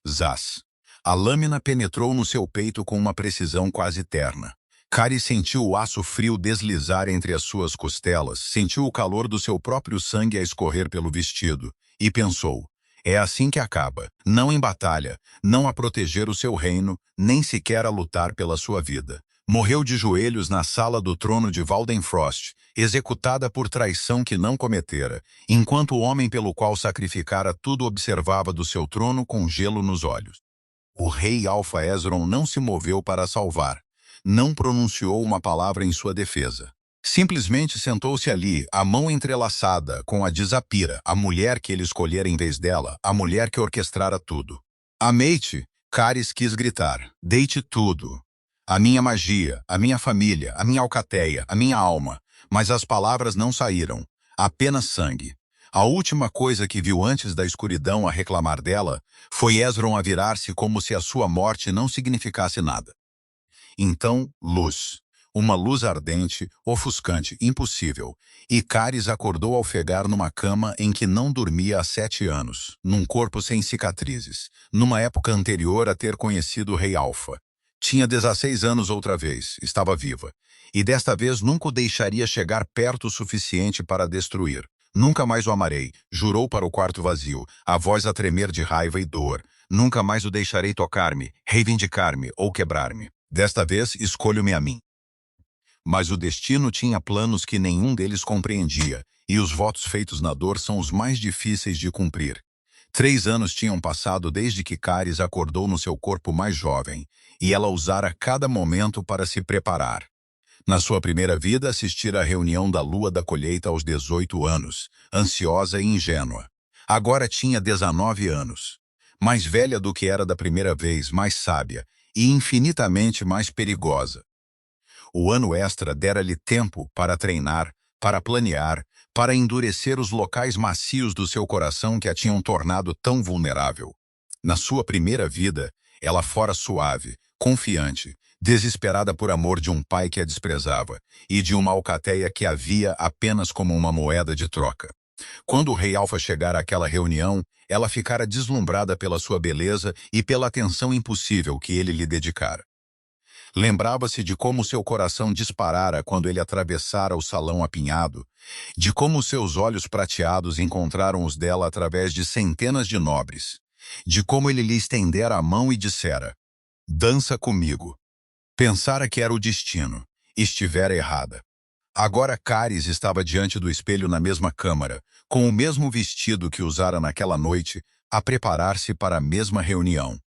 Zás. A lâmina penetrou no seu peito com uma precisão quase terna. Caris sentiu o aço frio deslizar entre as suas costelas, sentiu o calor do seu próprio sangue a escorrer pelo vestido, e pensou: é assim que acaba, não em batalha, não a proteger o seu reino, nem sequer a lutar pela sua vida. Morreu de joelhos na sala do trono de Waldenfrost, executada por traição que não cometera, enquanto o homem pelo qual sacrificara tudo observava do seu trono com gelo nos olhos. O rei Alfa Ezron não se moveu para salvar, não pronunciou uma palavra em sua defesa. Simplesmente sentou-se ali, a mão entrelaçada, com a de Zapira, a mulher que ele escolhera em vez dela, a mulher que orquestrara tudo. Amei-te, Caris quis gritar, dei-te tudo. A minha magia, a minha família, a minha alcateia, a minha alma. Mas as palavras não saíram, apenas sangue. A última coisa que viu antes da escuridão a reclamar dela foi Ezron a virar-se como se a sua morte não significasse nada. Então, luz. Uma luz ardente, ofuscante, impossível. E Caris acordou a ofegar numa cama em que não dormia há 7 anos, num corpo sem cicatrizes, numa época anterior a ter conhecido o Rei Alfa. Tinha 16 anos outra vez, estava viva. E desta vez nunca o deixaria chegar perto o suficiente para destruir. Nunca mais o amarei, jurou para o quarto vazio, a voz a tremer de raiva e dor. Nunca mais o deixarei tocar-me, reivindicar-me ou quebrar-me. Desta vez escolho-me a mim. Mas o destino tinha planos que nenhum deles compreendia, e os votos feitos na dor são os mais difíceis de cumprir. 3 anos tinham passado desde que Caris acordou no seu corpo mais jovem, e ela usara cada momento para se preparar. Na sua primeira vida, assistira à reunião da lua da colheita aos 18 anos, ansiosa e ingênua. Agora tinha 19 anos. Mais velha do que era da primeira vez, mais sábia, e infinitamente mais perigosa. O ano extra dera-lhe tempo para treinar, para planear, para endurecer os locais macios do seu coração que a tinham tornado tão vulnerável. Na sua primeira vida, ela fora suave, confiante, desesperada por amor de um pai que a desprezava, e de uma alcateia que a via apenas como uma moeda de troca. Quando o rei Alfa chegara àquela reunião, ela ficara deslumbrada pela sua beleza e pela atenção impossível que ele lhe dedicara. Lembrava-se de como seu coração disparara quando ele atravessara o salão apinhado, de como seus olhos prateados encontraram os dela através de centenas de nobres, de como ele lhe estendera a mão e dissera: dança comigo. Pensara que era o destino, estivera errada. Agora Caris estava diante do espelho na mesma câmara, com o mesmo vestido que usara naquela noite, a preparar-se para a mesma reunião.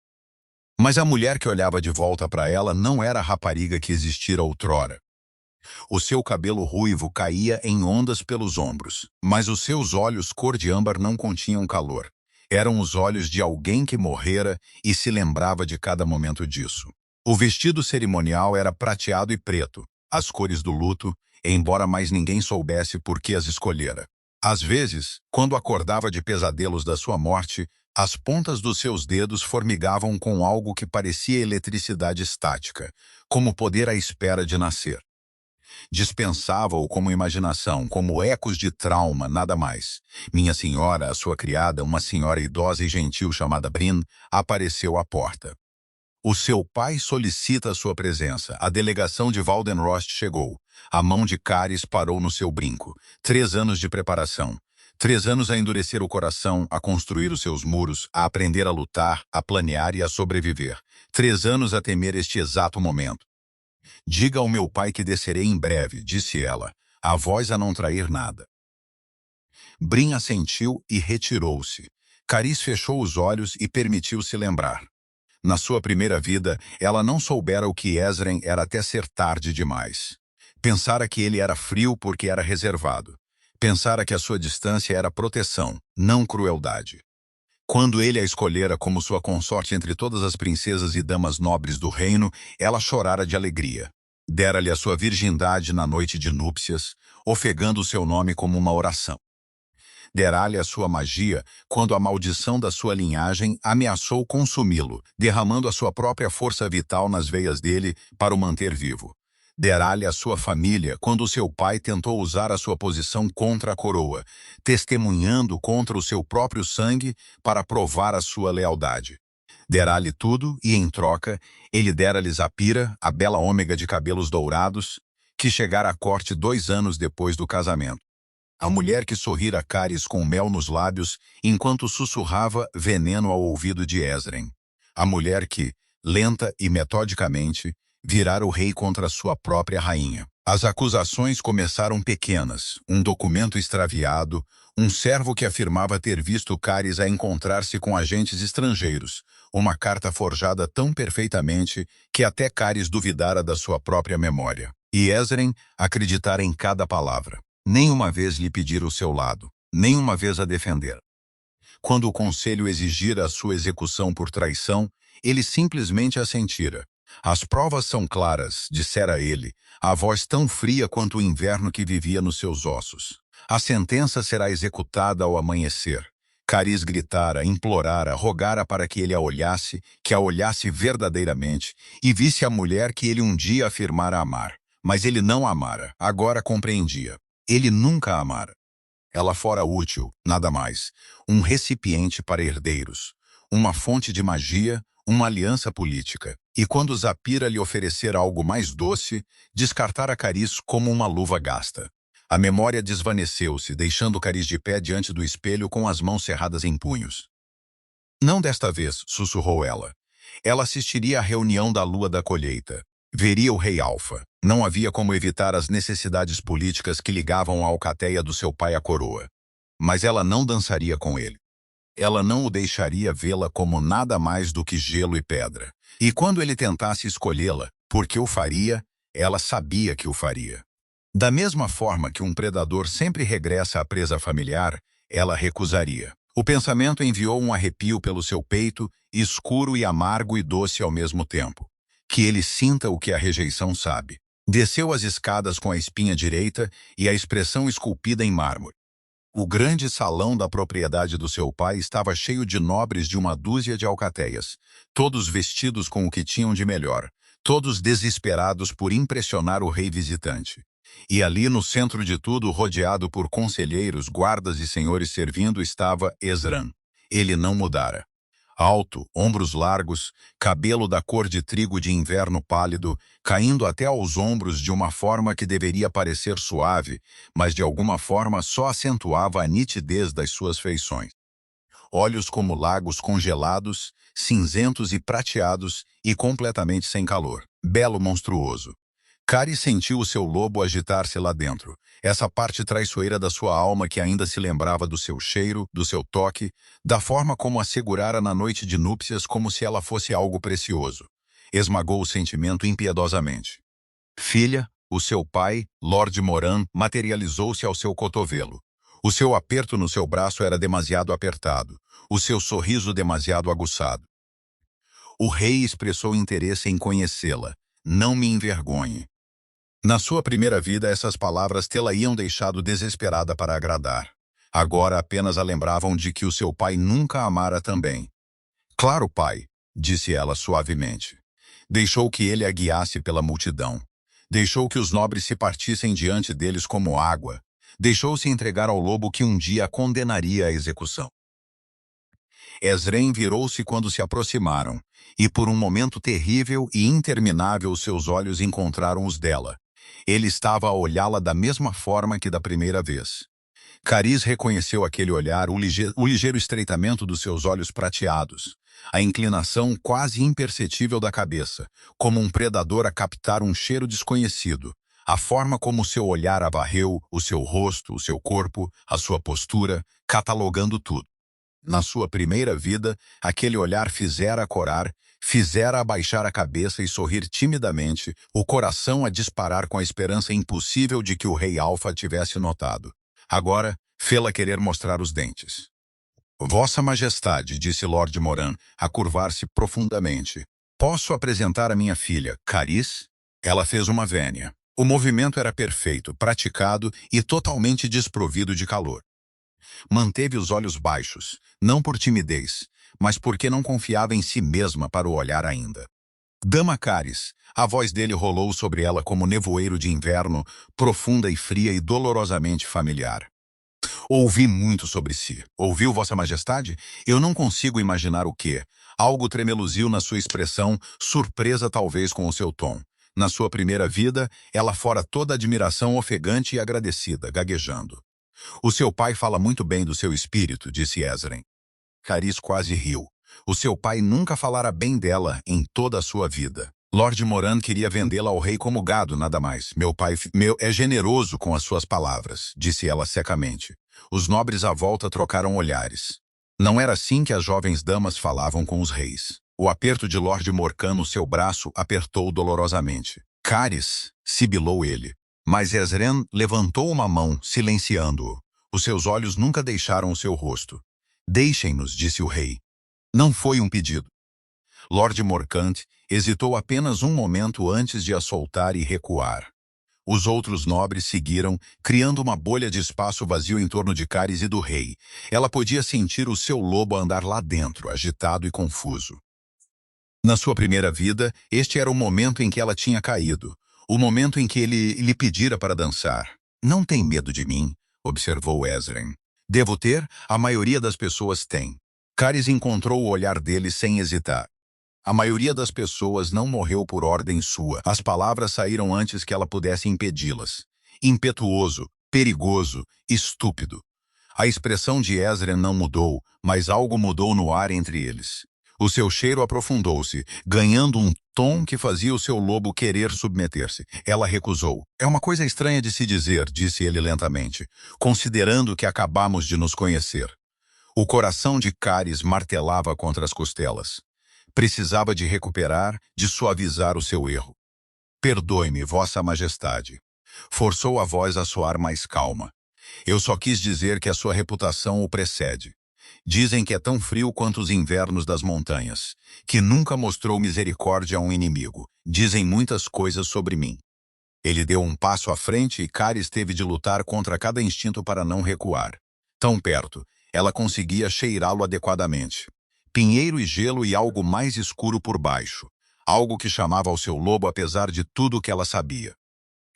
Mas a mulher que olhava de volta para ela não era a rapariga que existira outrora. O seu cabelo ruivo caía em ondas pelos ombros, mas os seus olhos cor de âmbar não continham calor. Eram os olhos de alguém que morrera e se lembrava de cada momento disso. O vestido cerimonial era prateado e preto, as cores do luto, embora mais ninguém soubesse por que as escolhera. Às vezes, quando acordava de pesadelos da sua morte, as pontas dos seus dedos formigavam com algo que parecia eletricidade estática, como poder à espera de nascer. Dispensava-o como imaginação, como ecos de trauma, nada mais. Minha senhora, a sua criada, uma senhora idosa e gentil chamada Brin, apareceu à porta. O seu pai solicita a sua presença. A delegação de Waldenrost chegou. A mão de Caris parou no seu brinco. 3 anos de preparação. 3 anos a endurecer o coração, a construir os seus muros, a aprender a lutar, a planear e a sobreviver. 3 anos a temer este exato momento. Diga ao meu pai que descerei em breve, disse ela, a voz a não trair nada. Brin assentiu e retirou-se. Caris fechou os olhos e permitiu-se lembrar. Na sua primeira vida, ela não soubera o que Ezren era até ser tarde demais. Pensara que ele era frio porque era reservado. Pensara que a sua distância era proteção, não crueldade. Quando ele a escolhera como sua consorte entre todas as princesas e damas nobres do reino, ela chorara de alegria. Dera-lhe a sua virgindade na noite de núpcias, ofegando o seu nome como uma oração. Dera-lhe a sua magia quando a maldição da sua linhagem ameaçou consumi-lo, derramando a sua própria força vital nas veias dele para o manter vivo. Dera-lhe a sua família quando seu pai tentou usar a sua posição contra a coroa, testemunhando contra o seu próprio sangue para provar a sua lealdade. Dera-lhe tudo e, em troca, ele dera-lhes a Pira, a bela ômega de cabelos dourados, que chegara à corte 2 anos depois do casamento. A mulher que sorrira Caris com mel nos lábios, enquanto sussurrava veneno ao ouvido de Esdren. A mulher que, lenta e metodicamente, virara o rei contra sua própria rainha. As acusações começaram pequenas, um documento extraviado, um servo que afirmava ter visto Caris a encontrar-se com agentes estrangeiros, uma carta forjada tão perfeitamente que até Caris duvidara da sua própria memória. E Esdren acreditara em cada palavra. Nem uma vez lhe pedira o seu lado, nem uma vez a defender. Quando o conselho exigira a sua execução por traição, ele simplesmente assentira. As provas são claras, dissera ele, a voz tão fria quanto o inverno que vivia nos seus ossos. A sentença será executada ao amanhecer. Caris gritara, implorara, rogara para que ele a olhasse, que a olhasse verdadeiramente, e visse a mulher que ele um dia afirmara amar. Mas ele não a amara, agora compreendia. Ele nunca a amara. Ela fora útil, nada mais. Um recipiente para herdeiros. Uma fonte de magia, uma aliança política. E quando Zapira lhe oferecer algo mais doce, descartara Caris como uma luva gasta. A memória desvaneceu-se, deixando Caris de pé diante do espelho com as mãos cerradas em punhos. Não desta vez, sussurrou ela. Ela assistiria à reunião da lua da colheita. Veria o rei Alfa. Não havia como evitar as necessidades políticas que ligavam a alcateia do seu pai à coroa. Mas ela não dançaria com ele. Ela não o deixaria vê-la como nada mais do que gelo e pedra. E quando ele tentasse escolhê-la, porque o faria, ela sabia que o faria. Da mesma forma que um predador sempre regressa à presa familiar, ela recusaria. O pensamento enviou um arrepio pelo seu peito, escuro e amargo e doce ao mesmo tempo. Que ele sinta o que a rejeição sabe. Desceu as escadas com a espinha direita e a expressão esculpida em mármore. O grande salão da propriedade do seu pai estava cheio de nobres de uma dúzia de alcateias, todos vestidos com o que tinham de melhor, todos desesperados por impressionar o rei visitante. E ali no centro de tudo, rodeado por conselheiros, guardas e senhores servindo, estava Esdran. Ele não mudara. Alto, ombros largos, cabelo da cor de trigo de inverno pálido, caindo até aos ombros de uma forma que deveria parecer suave, mas de alguma forma só acentuava a nitidez das suas feições. Olhos como lagos congelados, cinzentos e prateados e completamente sem calor. Belo monstruoso. Caris sentiu o seu lobo agitar-se lá dentro, essa parte traiçoeira da sua alma que ainda se lembrava do seu cheiro, do seu toque, da forma como a segurara na noite de núpcias como se ela fosse algo precioso. Esmagou o sentimento impiedosamente. Filha, o seu pai, Lord Moran, materializou-se ao seu cotovelo. O seu aperto no seu braço era demasiado apertado, o seu sorriso demasiado aguçado. O rei expressou interesse em conhecê-la. Não me envergonhe. Na sua primeira vida, essas palavras tê-la iam deixado desesperada para agradar. Agora apenas a lembravam de que o seu pai nunca a amara também. Claro, pai, disse ela suavemente. Deixou que ele a guiasse pela multidão. Deixou que os nobres se partissem diante deles como água. Deixou-se entregar ao lobo que um dia a condenaria à execução. Esdren virou-se quando se aproximaram, e por um momento terrível e interminável seus olhos encontraram os dela. Ele estava a olhá-la da mesma forma que da primeira vez. Caris reconheceu aquele olhar, o ligeiro estreitamento dos seus olhos prateados, a inclinação quase imperceptível da cabeça, como um predador a captar um cheiro desconhecido, a forma como seu olhar a varreu, o seu rosto, o seu corpo, a sua postura, catalogando tudo. Na sua primeira vida, aquele olhar fizera-a corar, fizera-a baixar a cabeça e sorrir timidamente, o coração a disparar com a esperança impossível de que o rei Alfa tivesse notado. Agora, fê-la querer mostrar os dentes. Vossa Majestade, disse Lord Moran, a curvar-se profundamente. Posso apresentar a minha filha, Caris? Ela fez uma vénia. O movimento era perfeito, praticado e totalmente desprovido de calor. Manteve os olhos baixos, não por timidez, mas porque não confiava em si mesma para o olhar ainda. Dama Caris, a voz dele rolou sobre ela como nevoeiro de inverno, profunda e fria e dolorosamente familiar. Ouvi muito sobre si. Ouviu, Vossa Majestade? Eu não consigo imaginar o quê. Algo tremeluziu na sua expressão, surpresa talvez com o seu tom. Na sua primeira vida, ela fora toda admiração ofegante e agradecida, gaguejando. O seu pai fala muito bem do seu espírito, disse Ezren. Carice quase riu. O seu pai nunca falara bem dela em toda a sua vida. Lord Moran queria vendê-la ao rei como gado, nada mais. Meu pai é generoso com as suas palavras, disse ela secamente. Os nobres à volta trocaram olhares. Não era assim que as jovens damas falavam com os reis. O aperto de Lord Morcan no seu braço apertou dolorosamente. Carice, sibilou ele. Mas Ezren levantou uma mão, silenciando-o. Os seus olhos nunca deixaram o seu rosto. Deixem-nos, disse o rei. Não foi um pedido. Lord Morcant hesitou apenas um momento antes de a soltar e recuar. Os outros nobres seguiram, criando uma bolha de espaço vazio em torno de Carice e do rei. Ela podia sentir o seu lobo andar lá dentro, agitado e confuso. Na sua primeira vida, este era o momento em que ela tinha caído. O momento em que ele lhe pedira para dançar. Não tem medo de mim, observou Ezren. Devo ter? A maioria das pessoas tem. Carice encontrou o olhar dele sem hesitar. A maioria das pessoas não morreu por ordem sua. As palavras saíram antes que ela pudesse impedi-las. Impetuoso, perigoso, estúpido. A expressão de Ezren não mudou, mas algo mudou no ar entre eles. O seu cheiro aprofundou-se, ganhando um tom que fazia o seu lobo querer submeter-se. Ela recusou. É uma coisa estranha de se dizer, disse ele lentamente, considerando que acabamos de nos conhecer. O coração de Carice martelava contra as costelas. Precisava de recuperar, de suavizar o seu erro. Perdoe-me, Vossa Majestade. Forçou a voz a soar mais calma. Eu só quis dizer que a sua reputação o precede. Dizem que é tão frio quanto os invernos das montanhas, que nunca mostrou misericórdia a um inimigo. Dizem muitas coisas sobre mim. Ele deu um passo à frente e Carice teve de lutar contra cada instinto para não recuar. Tão perto, ela conseguia cheirá-lo adequadamente. Pinheiro e gelo e algo mais escuro por baixo. Algo que chamava ao seu lobo apesar de tudo que ela sabia.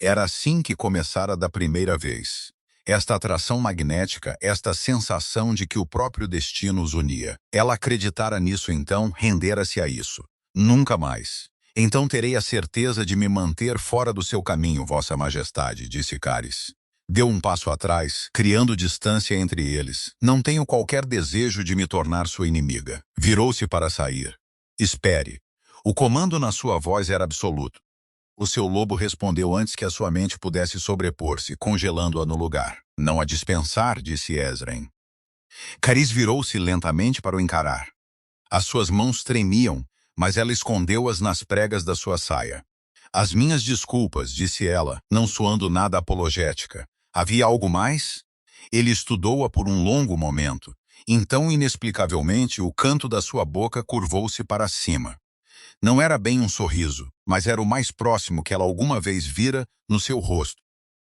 Era assim que começara da primeira vez. Esta atração magnética, esta sensação de que o próprio destino os unia. Ela acreditara nisso então, rendera-se a isso. Nunca mais. Então terei a certeza de me manter fora do seu caminho, Vossa Majestade, disse Carice. Deu um passo atrás, criando distância entre eles. Não tenho qualquer desejo de me tornar sua inimiga. Virou-se para sair. Espere. O comando na sua voz era absoluto. O seu lobo respondeu antes que a sua mente pudesse sobrepor-se, congelando-a no lugar. Não a dispensar, disse Ezren. Carice virou-se lentamente para o encarar. As suas mãos tremiam, mas ela escondeu-as nas pregas da sua saia. As minhas desculpas, disse ela, não soando nada apologética. Havia algo mais? Ele estudou-a por um longo momento. Então, inexplicavelmente, o canto da sua boca curvou-se para cima. Não era bem um sorriso, mas era o mais próximo que ela alguma vez vira no seu rosto.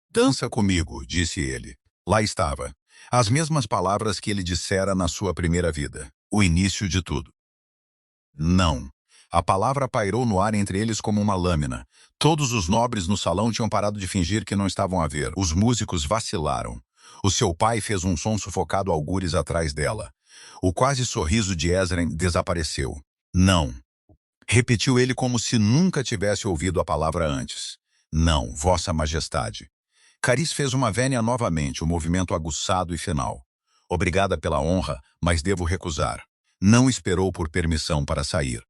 Dança comigo, disse ele. Lá estava. As mesmas palavras que ele dissera na sua primeira vida. O início de tudo. Não. A palavra pairou no ar entre eles como uma lâmina. Todos os nobres no salão tinham parado de fingir que não estavam a ver. Os músicos vacilaram. O seu pai fez um som sufocado algures atrás dela. O quase sorriso de Ezren desapareceu. Não. Repetiu ele como se nunca tivesse ouvido a palavra antes. Não, Vossa Majestade. Carice fez uma vénia novamente, o movimento aguçado e final. Obrigada pela honra, mas devo recusar. Não esperou por permissão para sair.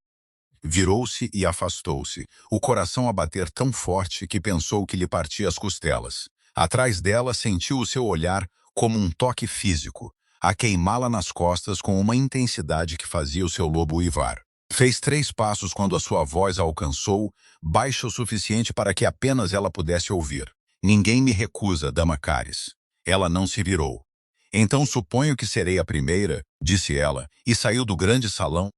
Virou-se e afastou-se, o coração a bater tão forte que pensou que lhe partia as costelas. Atrás dela sentiu o seu olhar como um toque físico, a queimá-la nas costas com uma intensidade que fazia o seu lobo uivar. Fez 3 passos quando a sua voz a alcançou, baixa o suficiente para que apenas ela pudesse ouvir. Ninguém me recusa, Dama Carice. Ela não se virou. Então suponho que serei a primeira, disse ela, e saiu do grande salão,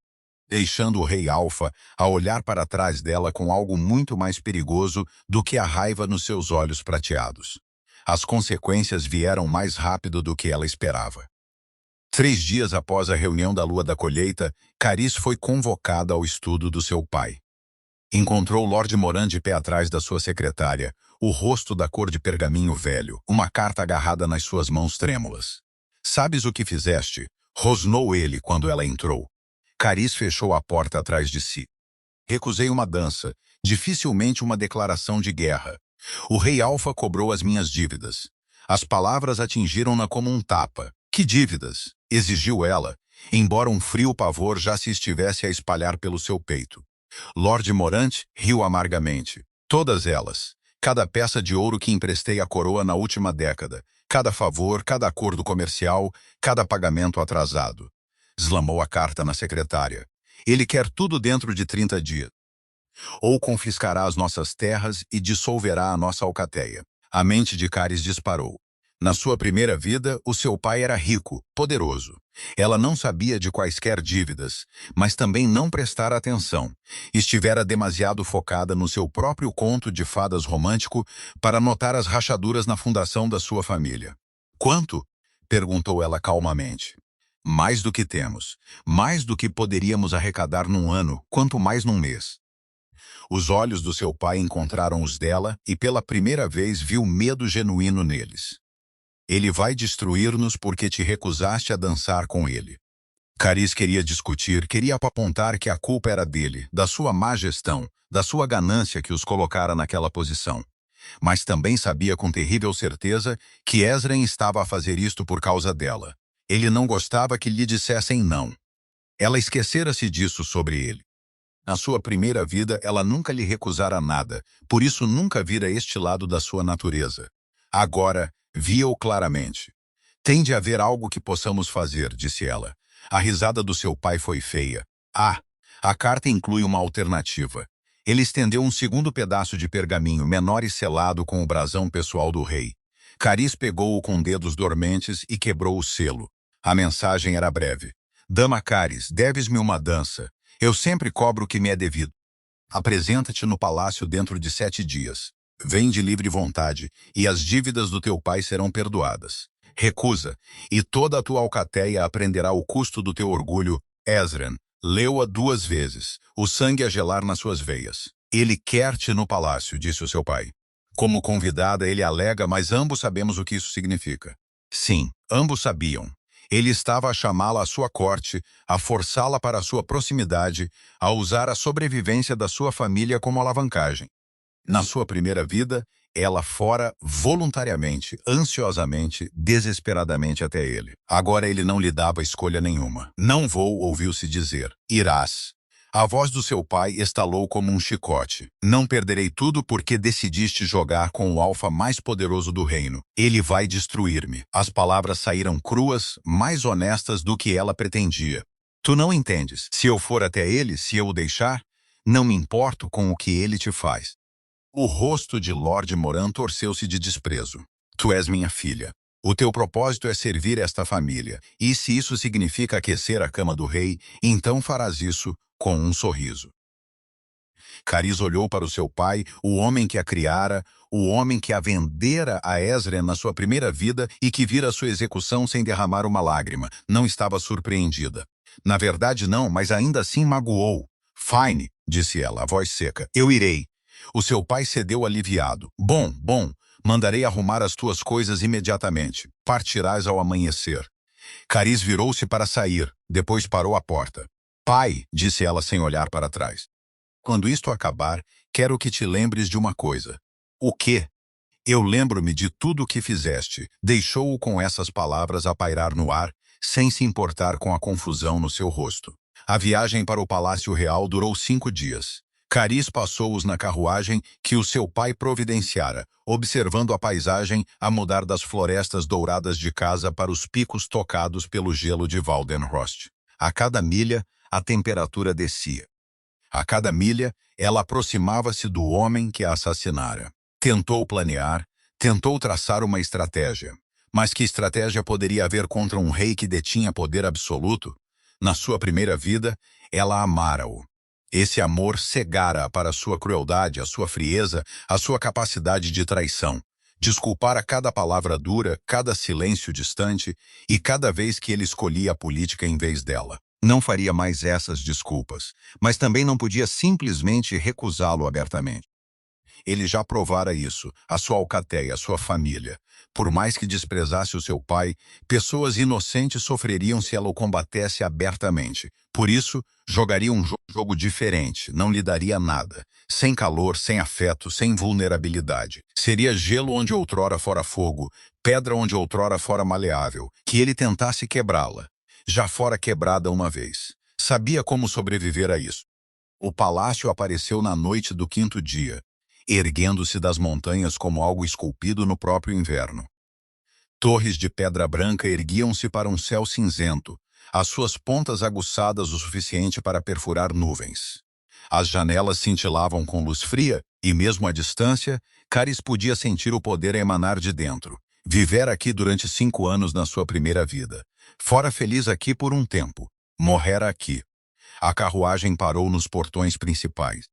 deixando o rei Alfa a olhar para trás dela com algo muito mais perigoso do que a raiva nos seus olhos prateados. As consequências vieram mais rápido do que ela esperava. 3 dias após a reunião da lua da colheita, Carice foi convocada ao estudo do seu pai. Encontrou Lord Moran de pé atrás da sua secretária, o rosto da cor de pergaminho velho, uma carta agarrada nas suas mãos trêmulas. Sabes o que fizeste? Rosnou ele quando ela entrou. Carice fechou a porta atrás de si. Recusei uma dança, dificilmente uma declaração de guerra. O rei Alfa cobrou as minhas dívidas. As palavras atingiram-na como um tapa. Que dívidas? Exigiu ela, embora um frio pavor já se estivesse a espalhar pelo seu peito. Lord Morant riu amargamente. Todas elas. Cada peça de ouro que emprestei à coroa na última década. Cada favor, cada acordo comercial, cada pagamento atrasado. Eslamou a carta na secretária. Ele quer tudo dentro de 30 dias. Ou confiscará as nossas terras e dissolverá a nossa alcateia. A mente de Carice disparou. Na sua primeira vida, o seu pai era rico, poderoso. Ela não sabia de quaisquer dívidas, mas também não prestara atenção. Estivera demasiado focada no seu próprio conto de fadas romântico para notar as rachaduras na fundação da sua família. Quanto? Perguntou ela calmamente. Mais do que temos. Mais do que poderíamos arrecadar num ano, quanto mais num mês. Os olhos do seu pai encontraram os dela e pela primeira vez viu medo genuíno neles. Ele vai destruir-nos porque te recusaste a dançar com ele. Carice queria discutir, queria apontar que a culpa era dele, da sua má gestão, da sua ganância que os colocara naquela posição. Mas também sabia com terrível certeza que Ezren estava a fazer isto por causa dela. Ele não gostava que lhe dissessem não. Ela esquecera-se disso sobre ele. Na sua primeira vida, ela nunca lhe recusara nada, por isso nunca vira este lado da sua natureza. Agora, via-o claramente. Tem de haver algo que possamos fazer, disse ela. A risada do seu pai foi feia. A carta inclui uma alternativa. Ele estendeu um segundo pedaço de pergaminho menor e selado com o brasão pessoal do rei. Carice pegou-o com dedos dormentes e quebrou o selo. A mensagem era breve. Dama Carice, deves-me uma dança. Eu sempre cobro o que me é devido. Apresenta-te no palácio dentro de 7 dias. Vem de livre vontade, e as dívidas do teu pai serão perdoadas. Recusa, e toda a tua alcateia aprenderá o custo do teu orgulho. Ezren, leu-a 2 vezes, o sangue a gelar nas suas veias. Ele quer-te no palácio, disse o seu pai. Como convidada, ele alega, mas ambos sabemos o que isso significa. Sim, ambos sabiam. Ele estava a chamá-la à sua corte, a forçá-la para a sua proximidade, a usar a sobrevivência da sua família como alavancagem. Na sua primeira vida, ela fora voluntariamente, ansiosamente, desesperadamente até ele. Agora ele não lhe dava escolha nenhuma. Não vou, ouviu-se dizer. Irás. A voz do seu pai estalou como um chicote. Não perderei tudo porque decidiste jogar com o alfa mais poderoso do reino. Ele vai destruir-me. As palavras saíram cruas, mais honestas do que ela pretendia. Tu não entendes. Se eu for até ele, se eu o deixar, não me importo com o que ele te faz. O rosto de Lord Moran torceu-se de desprezo. Tu és minha filha. O teu propósito é servir esta família, e se isso significa aquecer a cama do rei, então farás isso com um sorriso. Carice olhou para o seu pai, o homem que a criara, o homem que a vendera a Ezren na sua primeira vida e que vira sua execução sem derramar uma lágrima. Não estava surpreendida. Na verdade não, mas ainda assim magoou. Fine, disse ela, a voz seca. Eu irei. O seu pai cedeu aliviado. Bom, mandarei arrumar as tuas coisas imediatamente. Partirás ao amanhecer. Carice virou-se para sair, depois parou à porta. Pai, disse ela sem olhar para trás. Quando isto acabar, quero que te lembres de uma coisa. O quê? Eu lembro-me de tudo o que fizeste. Deixou-o com essas palavras a pairar no ar, sem se importar com a confusão no seu rosto. A viagem para o Palácio Real durou 5 dias. Carice passou-os na carruagem que o seu pai providenciara, observando a paisagem a mudar das florestas douradas de casa para os picos tocados pelo gelo de Waldenhorst. A cada milha, a temperatura descia. A cada milha, ela aproximava-se do homem que a assassinara. Tentou planear, tentou traçar uma estratégia. Mas que estratégia poderia haver contra um rei que detinha poder absoluto? Na sua primeira vida, ela amara-o. Esse amor cegara para a sua crueldade, a sua frieza, a sua capacidade de traição. Desculpara cada palavra dura, cada silêncio distante e cada vez que ele escolhia a política em vez dela. Não faria mais essas desculpas, mas também não podia simplesmente recusá-lo abertamente. Ele já provara isso, a sua alcateia, a sua família. Por mais que desprezasse o seu pai, pessoas inocentes sofreriam se ela o combatesse abertamente. Por isso, jogaria um jogo diferente, não lhe daria nada. Sem calor, sem afeto, sem vulnerabilidade. Seria gelo onde outrora fora fogo, pedra onde outrora fora maleável, que ele tentasse quebrá-la. Já fora quebrada uma vez. Sabia como sobreviver a isso. O palácio apareceu na noite do quinto dia, erguendo-se das montanhas como algo esculpido no próprio inverno. Torres de pedra branca erguiam-se para um céu cinzento, as suas pontas aguçadas o suficiente para perfurar nuvens. As janelas cintilavam com luz fria, e mesmo à distância, Caris podia sentir o poder a emanar de dentro. Vivera aqui durante 5 anos na sua primeira vida. Fora feliz aqui por um tempo. Morrera aqui. A carruagem parou nos portões principais.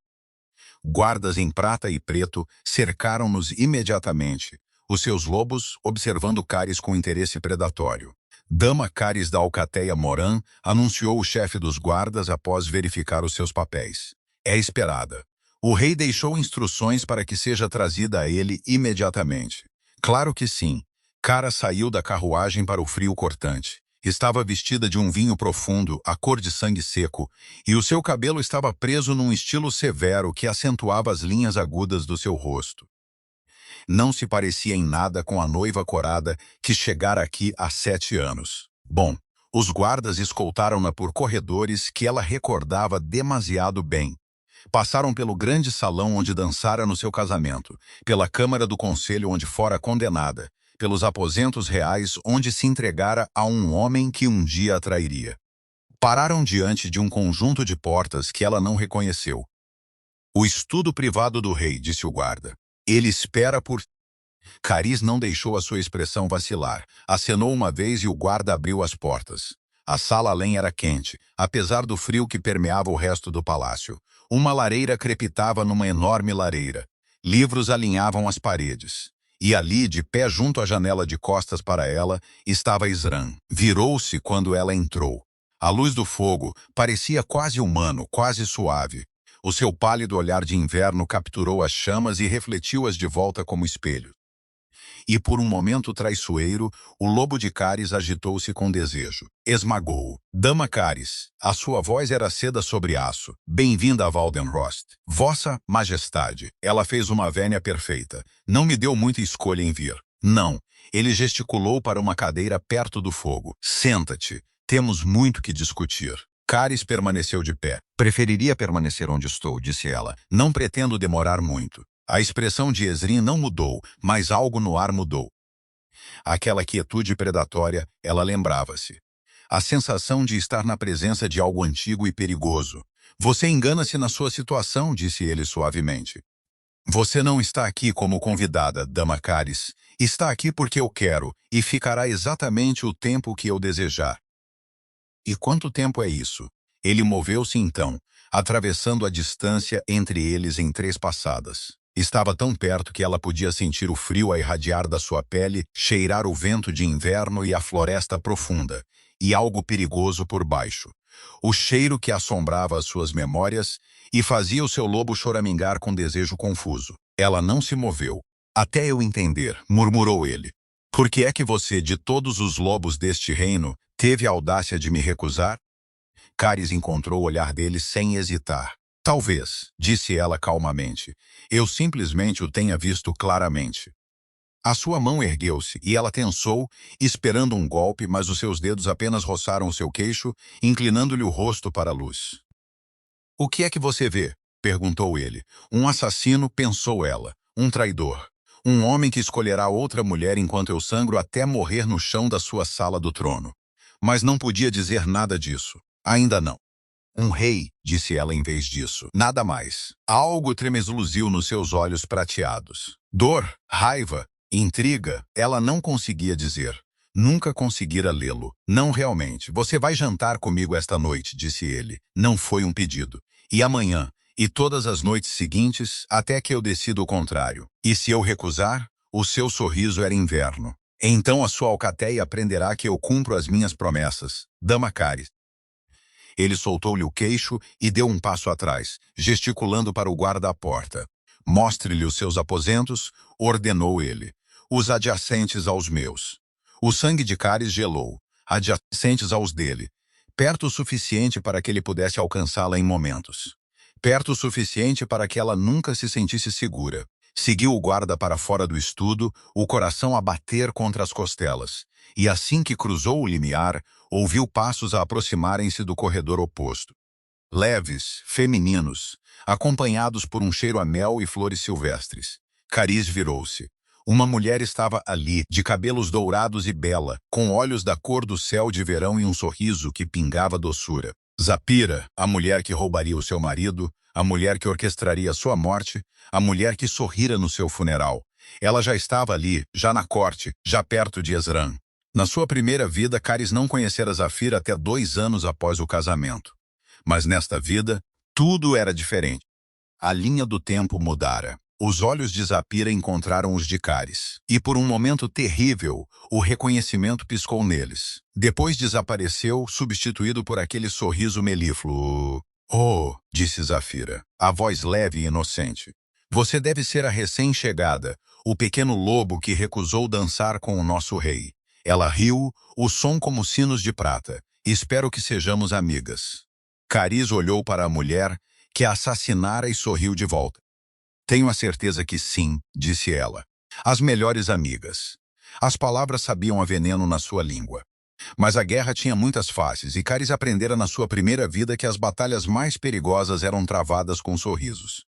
Guardas em prata e preto cercaram-nos imediatamente, os seus lobos observando Caris com interesse predatório. Dama Caris da Alcateia Moran anunciou o chefe dos guardas após verificar os seus papéis. É esperada. O rei deixou instruções para que seja trazida a ele imediatamente. Claro que sim. Cara saiu da carruagem para o frio cortante. Estava vestida de um vinho profundo, a cor de sangue seco, e o seu cabelo estava preso num estilo severo que acentuava as linhas agudas do seu rosto. Não se parecia em nada com a noiva corada que chegara aqui há 7 anos. Bom, os guardas escoltaram-na por corredores que ela recordava demasiado bem. Passaram pelo grande salão onde dançara no seu casamento, pela câmara do conselho onde fora condenada, pelos aposentos reais onde se entregara a um homem que um dia a trairia. Pararam diante de um conjunto de portas que ela não reconheceu. O estudo privado do rei, disse o guarda. Ele espera por... Caris não deixou a sua expressão vacilar. Acenou uma vez e o guarda abriu as portas. A sala além era quente, apesar do frio que permeava o resto do palácio. Uma lareira crepitava numa enorme lareira. Livros alinhavam as paredes. E ali, de pé junto à janela de costas para ela, estava Isran. Virou-se quando ela entrou. A luz do fogo parecia quase humano, quase suave. O seu pálido olhar de inverno capturou as chamas e refletiu-as de volta como espelho. E por um momento traiçoeiro, o lobo de Caris agitou-se com desejo. Esmagou-o. Dama Caris, a sua voz era seda sobre aço. Bem-vinda a Waldenrost. Vossa Majestade. Ela fez uma vénia perfeita. Não me deu muita escolha em vir. Não. Ele gesticulou para uma cadeira perto do fogo. Senta-te. Temos muito que discutir. Caris permaneceu de pé. Preferiria permanecer onde estou, disse ela. Não pretendo demorar muito. A expressão de Esrin não mudou, mas algo no ar mudou. Aquela quietude predatória, ela lembrava-se. A sensação de estar na presença de algo antigo e perigoso. Você engana-se na sua situação, disse ele suavemente. Você não está aqui como convidada, Dama Caris. Está aqui porque eu quero, e ficará exatamente o tempo que eu desejar. E quanto tempo é isso? Ele moveu-se então, atravessando a distância entre eles em 3 passadas. Estava tão perto que ela podia sentir o frio a irradiar da sua pele, cheirar o vento de inverno e a floresta profunda, e algo perigoso por baixo. O cheiro que assombrava as suas memórias e fazia o seu lobo choramingar com desejo confuso. Ela não se moveu. Até eu entender, murmurou ele. Por que é que você, de todos os lobos deste reino, teve a audácia de me recusar? Caris encontrou o olhar dele sem hesitar. Talvez, disse ela calmamente, eu simplesmente o tenha visto claramente. A sua mão ergueu-se e ela tensou, esperando um golpe, mas os seus dedos apenas roçaram o seu queixo, inclinando-lhe o rosto para a luz. O que é que você vê? Perguntou ele. Um assassino, pensou ela. Um traidor. Um homem que escolherá outra mulher enquanto eu sangro até morrer no chão da sua sala do trono. Mas não podia dizer nada disso. Ainda não. Um rei, disse ela em vez disso. Nada mais. Algo tremeluziu nos seus olhos prateados. Dor, raiva, intriga, ela não conseguia dizer. Nunca conseguira lê-lo. Não realmente. Você vai jantar comigo esta noite, disse ele. Não foi um pedido. E amanhã, e todas as noites seguintes, até que eu decida o contrário. E se eu recusar, o seu sorriso era inverno. Então a sua alcateia aprenderá que eu cumpro as minhas promessas. Dama Caris. Ele soltou-lhe o queixo e deu um passo atrás, gesticulando para o guarda à porta. Mostre-lhe os seus aposentos, ordenou ele. Os adjacentes aos meus. O sangue de Cáris gelou, adjacentes aos dele, perto o suficiente para que ele pudesse alcançá-la em momentos. Perto o suficiente para que ela nunca se sentisse segura. Seguiu o guarda para fora do estudo, o coração a bater contra as costelas. E assim que cruzou o limiar, ouviu passos a aproximarem-se do corredor oposto. Leves, femininos, acompanhados por um cheiro a mel e flores silvestres. Cáris virou-se. Uma mulher estava ali, de cabelos dourados e bela, com olhos da cor do céu de verão e um sorriso que pingava doçura. Zapira, a mulher que roubaria o seu marido, a mulher que orquestraria sua morte, a mulher que sorrira no seu funeral. Ela já estava ali, já na corte, já perto de Ezran. Na sua primeira vida, Cáris não conhecera Zafira até 2 anos após o casamento. Mas nesta vida, tudo era diferente. A linha do tempo mudara. Os olhos de Zapira encontraram os de Cáris. E por um momento terrível, o reconhecimento piscou neles. Depois desapareceu, substituído por aquele sorriso melífluo. Oh, disse Zafira, a voz leve e inocente. Você deve ser a recém-chegada, o pequeno lobo que recusou dançar com o nosso rei. Ela riu, o som como sinos de prata. Espero que sejamos amigas. Cáris olhou para a mulher, que a assassinara e sorriu de volta. Tenho a certeza que sim, disse ela. As melhores amigas. As palavras sabiam a veneno na sua língua. Mas a guerra tinha muitas faces e Cáris aprendera na sua primeira vida que as batalhas mais perigosas eram travadas com sorrisos.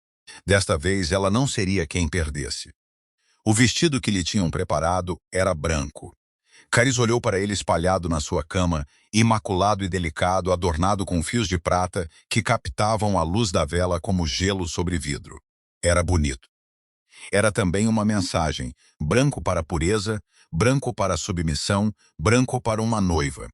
Desta vez ela não seria quem perdesse. O vestido que lhe tinham preparado era branco. Cáris olhou para ele espalhado na sua cama, imaculado e delicado, adornado com fios de prata que captavam a luz da vela como gelo sobre vidro. Era bonito. Era também uma mensagem, branco para a pureza, branco para a submissão, branco para uma noiva.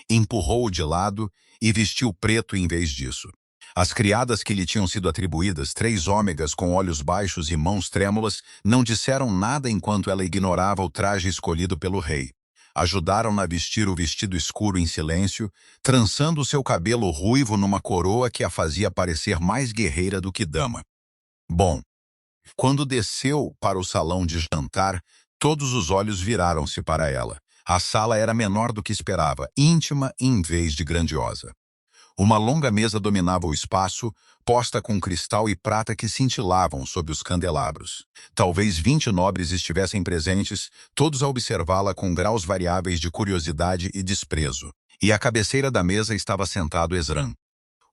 Empurrou-o de lado e vestiu preto em vez disso. As criadas que lhe tinham sido atribuídas, 3 ômegas com olhos baixos e mãos trêmulas, não disseram nada enquanto ela ignorava o traje escolhido pelo rei. Ajudaram-na a vestir o vestido escuro em silêncio, trançando seu cabelo ruivo numa coroa que a fazia parecer mais guerreira do que dama. Bom, quando desceu para o salão de jantar, todos os olhos viraram-se para ela. A sala era menor do que esperava, íntima em vez de grandiosa. Uma longa mesa dominava o espaço, posta com cristal e prata que cintilavam sob os candelabros. Talvez 20 nobres estivessem presentes, todos a observá-la com graus variáveis de curiosidade e desprezo. E à cabeceira da mesa estava sentado Ezran.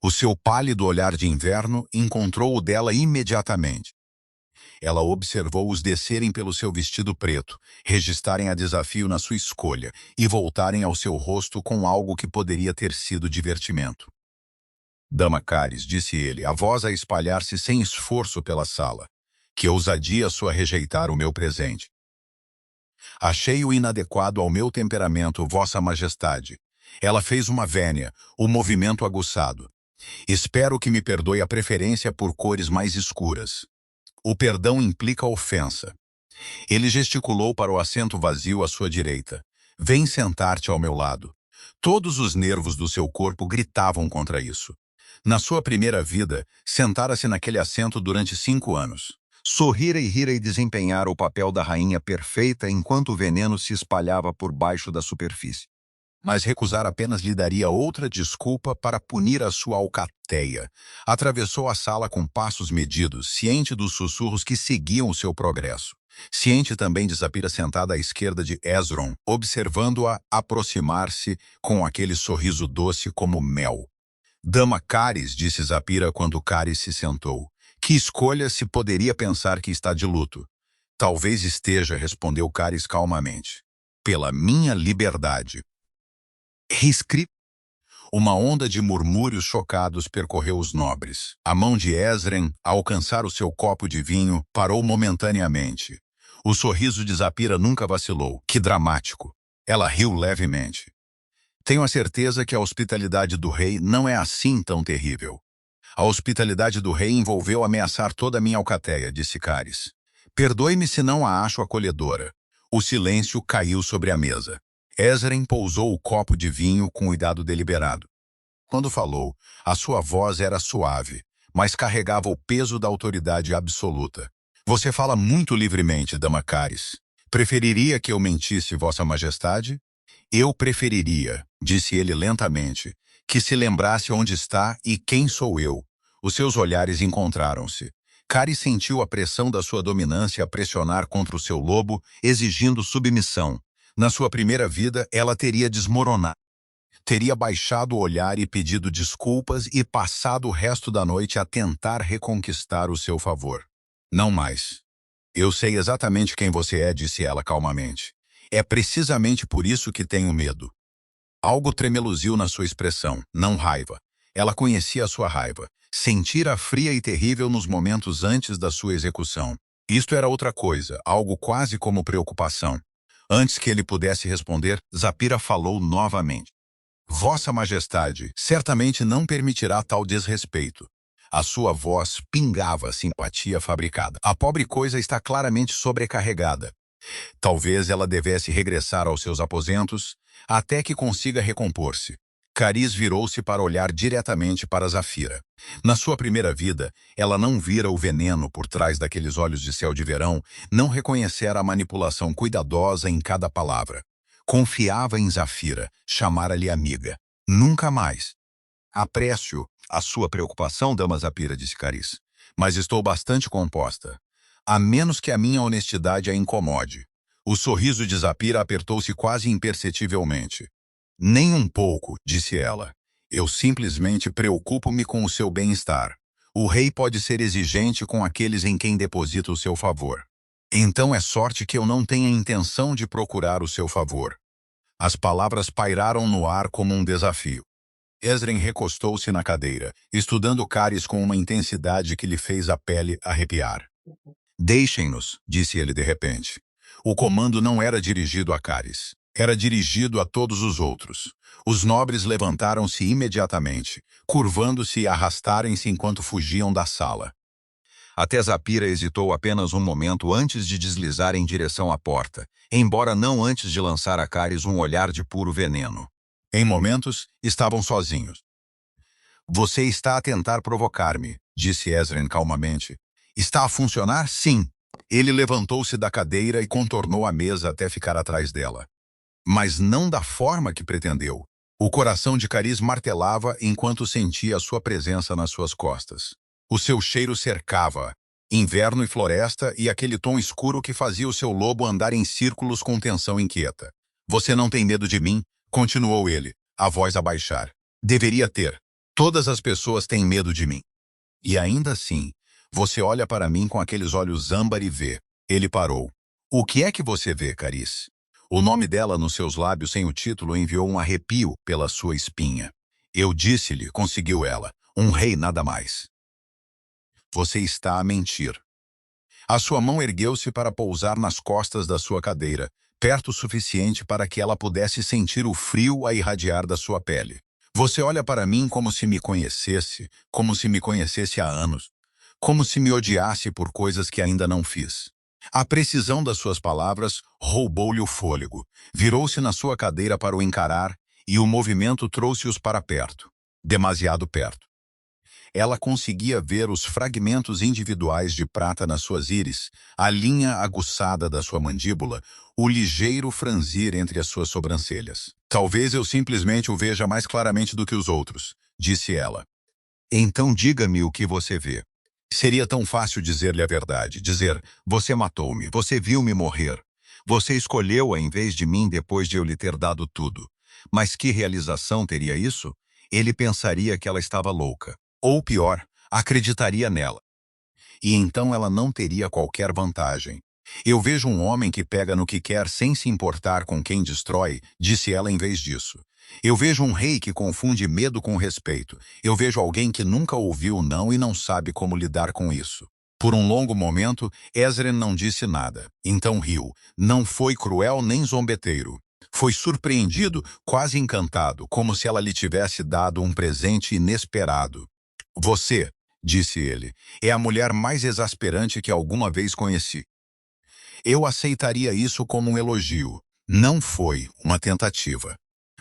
O seu pálido olhar de inverno encontrou o dela imediatamente. Ela observou-os descerem pelo seu vestido preto, registarem a desafio na sua escolha e voltarem ao seu rosto com algo que poderia ter sido divertimento. Dama Cáris, disse ele, a voz a espalhar-se sem esforço pela sala. Que ousadia sua rejeitar o meu presente. Achei-o inadequado ao meu temperamento, Vossa Majestade. Ela fez uma vénia, o movimento aguçado. Espero que me perdoe a preferência por cores mais escuras. O perdão implica ofensa. Ele gesticulou para o assento vazio à sua direita. Vem sentar-te ao meu lado. Todos os nervos do seu corpo gritavam contra isso. Na sua primeira vida, sentara-se naquele assento durante 5 anos. Sorrira e rira e desempenhara o papel da rainha perfeita enquanto o veneno se espalhava por baixo da superfície. Mas recusar apenas lhe daria outra desculpa para punir a sua alcateia. Atravessou a sala com passos medidos, ciente dos sussurros que seguiam o seu progresso. Ciente também de Zapira sentada à esquerda de Ezron, observando-a aproximar-se com aquele sorriso doce como mel. Dama Cáris, disse Zapira quando Cáris se sentou. Que escolha se poderia pensar que está de luto? Talvez esteja, respondeu Cáris calmamente. Pela minha liberdade. Reescrito. Uma onda de murmúrios chocados percorreu os nobres. A mão de Ezren, ao alcançar o seu copo de vinho, parou momentaneamente. O sorriso de Zapira nunca vacilou. Que dramático. Ela riu levemente. Tenho a certeza que a hospitalidade do rei não é assim tão terrível. A hospitalidade do rei envolveu ameaçar toda a minha alcateia, disse Cáris. Perdoe-me se não a acho acolhedora. O silêncio caiu sobre a mesa. Ezren pousou o copo de vinho com cuidado deliberado. Quando falou, a sua voz era suave, mas carregava o peso da autoridade absoluta. Você fala muito livremente, Dama Caris. Preferiria que eu mentisse, Vossa Majestade? Eu preferiria, disse ele lentamente, que se lembrasse onde está e quem sou eu. Os seus olhares encontraram-se. Caris sentiu a pressão da sua dominância a pressionar contra o seu lobo, exigindo submissão. Na sua primeira vida, ela teria desmoronado. Teria baixado o olhar e pedido desculpas e passado o resto da noite a tentar reconquistar o seu favor. Não mais. Eu sei exatamente quem você é, disse ela calmamente. É precisamente por isso que tenho medo. Algo tremeluziu na sua expressão, não raiva. Ela conhecia a sua raiva. Sentira fria e terrível nos momentos antes da sua execução. Isto era outra coisa, algo quase como preocupação. Antes que ele pudesse responder, Zapira falou novamente. Vossa Majestade certamente não permitirá tal desrespeito. A sua voz pingava simpatia fabricada. A pobre coisa está claramente sobrecarregada. Talvez ela devesse regressar aos seus aposentos, até que consiga recompor-se. Caris virou-se para olhar diretamente para Zafira. Na sua primeira vida, ela não vira o veneno por trás daqueles olhos de céu de verão, não reconhecera a manipulação cuidadosa em cada palavra. Confiava em Zafira, chamara-lhe amiga. Nunca mais. Aprecio a sua preocupação, Dama Zapira, disse Caris, mas estou bastante composta. A menos que a minha honestidade a incomode. O sorriso de Zapira apertou-se quase imperceptivelmente. Nem um pouco, disse ela. Eu simplesmente preocupo-me com o seu bem-estar. O rei pode ser exigente com aqueles em quem deposita o seu favor. Então é sorte que eu não tenha intenção de procurar o seu favor. As palavras pairaram no ar como um desafio. Ezren recostou-se na cadeira, estudando Caris com uma intensidade que lhe fez a pele arrepiar. Deixem-nos, disse ele de repente. O comando não era dirigido a Caris. Era dirigido a todos os outros. Os nobres levantaram-se imediatamente, curvando-se e arrastarem-se enquanto fugiam da sala. Até Zapira hesitou apenas um momento antes de deslizar em direção à porta, embora não antes de lançar a Caris um olhar de puro veneno. Em momentos, estavam sozinhos. Você está a tentar provocar-me, disse Ezren calmamente. Está a funcionar? Sim. Ele levantou-se da cadeira e contornou a mesa até ficar atrás dela. Mas não da forma que pretendeu. O coração de Caris martelava enquanto sentia a sua presença nas suas costas. O seu cheiro cercava, inverno e floresta e aquele tom escuro que fazia o seu lobo andar em círculos com tensão inquieta. Você não tem medo de mim? Continuou ele, a voz a baixar. Deveria ter. Todas as pessoas têm medo de mim. E ainda assim, você olha para mim com aqueles olhos âmbar e vê. Ele parou. O que é que você vê, Caris? O nome dela nos seus lábios sem o título enviou um arrepio pela sua espinha. Eu disse-lhe, conseguiu ela, um rei nada mais. Você está a mentir. A sua mão ergueu-se para pousar nas costas da sua cadeira, perto o suficiente para que ela pudesse sentir o frio a irradiar da sua pele. Você olha para mim como se me conhecesse há anos, como se me odiasse por coisas que ainda não fiz. A precisão das suas palavras roubou-lhe o fôlego, virou-se na sua cadeira para o encarar e o movimento trouxe-os para perto, demasiado perto. Ela conseguia ver os fragmentos individuais de prata nas suas íris, a linha aguçada da sua mandíbula, o ligeiro franzir entre as suas sobrancelhas. Talvez eu simplesmente o veja mais claramente do que os outros, disse ela. Então diga-me o que você vê. Seria tão fácil dizer-lhe a verdade, dizer, você matou-me, você viu-me morrer. Você escolheu-a em vez de mim depois de eu lhe ter dado tudo. Mas que realização teria isso? Ele pensaria que ela estava louca. Ou pior, acreditaria nela. E então ela não teria qualquer vantagem. Eu vejo um homem que pega no que quer sem se importar com quem destrói, disse ela em vez disso. Eu vejo um rei que confunde medo com respeito. Eu vejo alguém que nunca ouviu não e não sabe como lidar com isso. Por um longo momento, Ezren não disse nada. Então riu. Não foi cruel nem zombeteiro. Foi surpreendido, quase encantado, como se ela lhe tivesse dado um presente inesperado. Você, disse ele, é a mulher mais exasperante que alguma vez conheci. Eu aceitaria isso como um elogio. Não foi uma tentativa.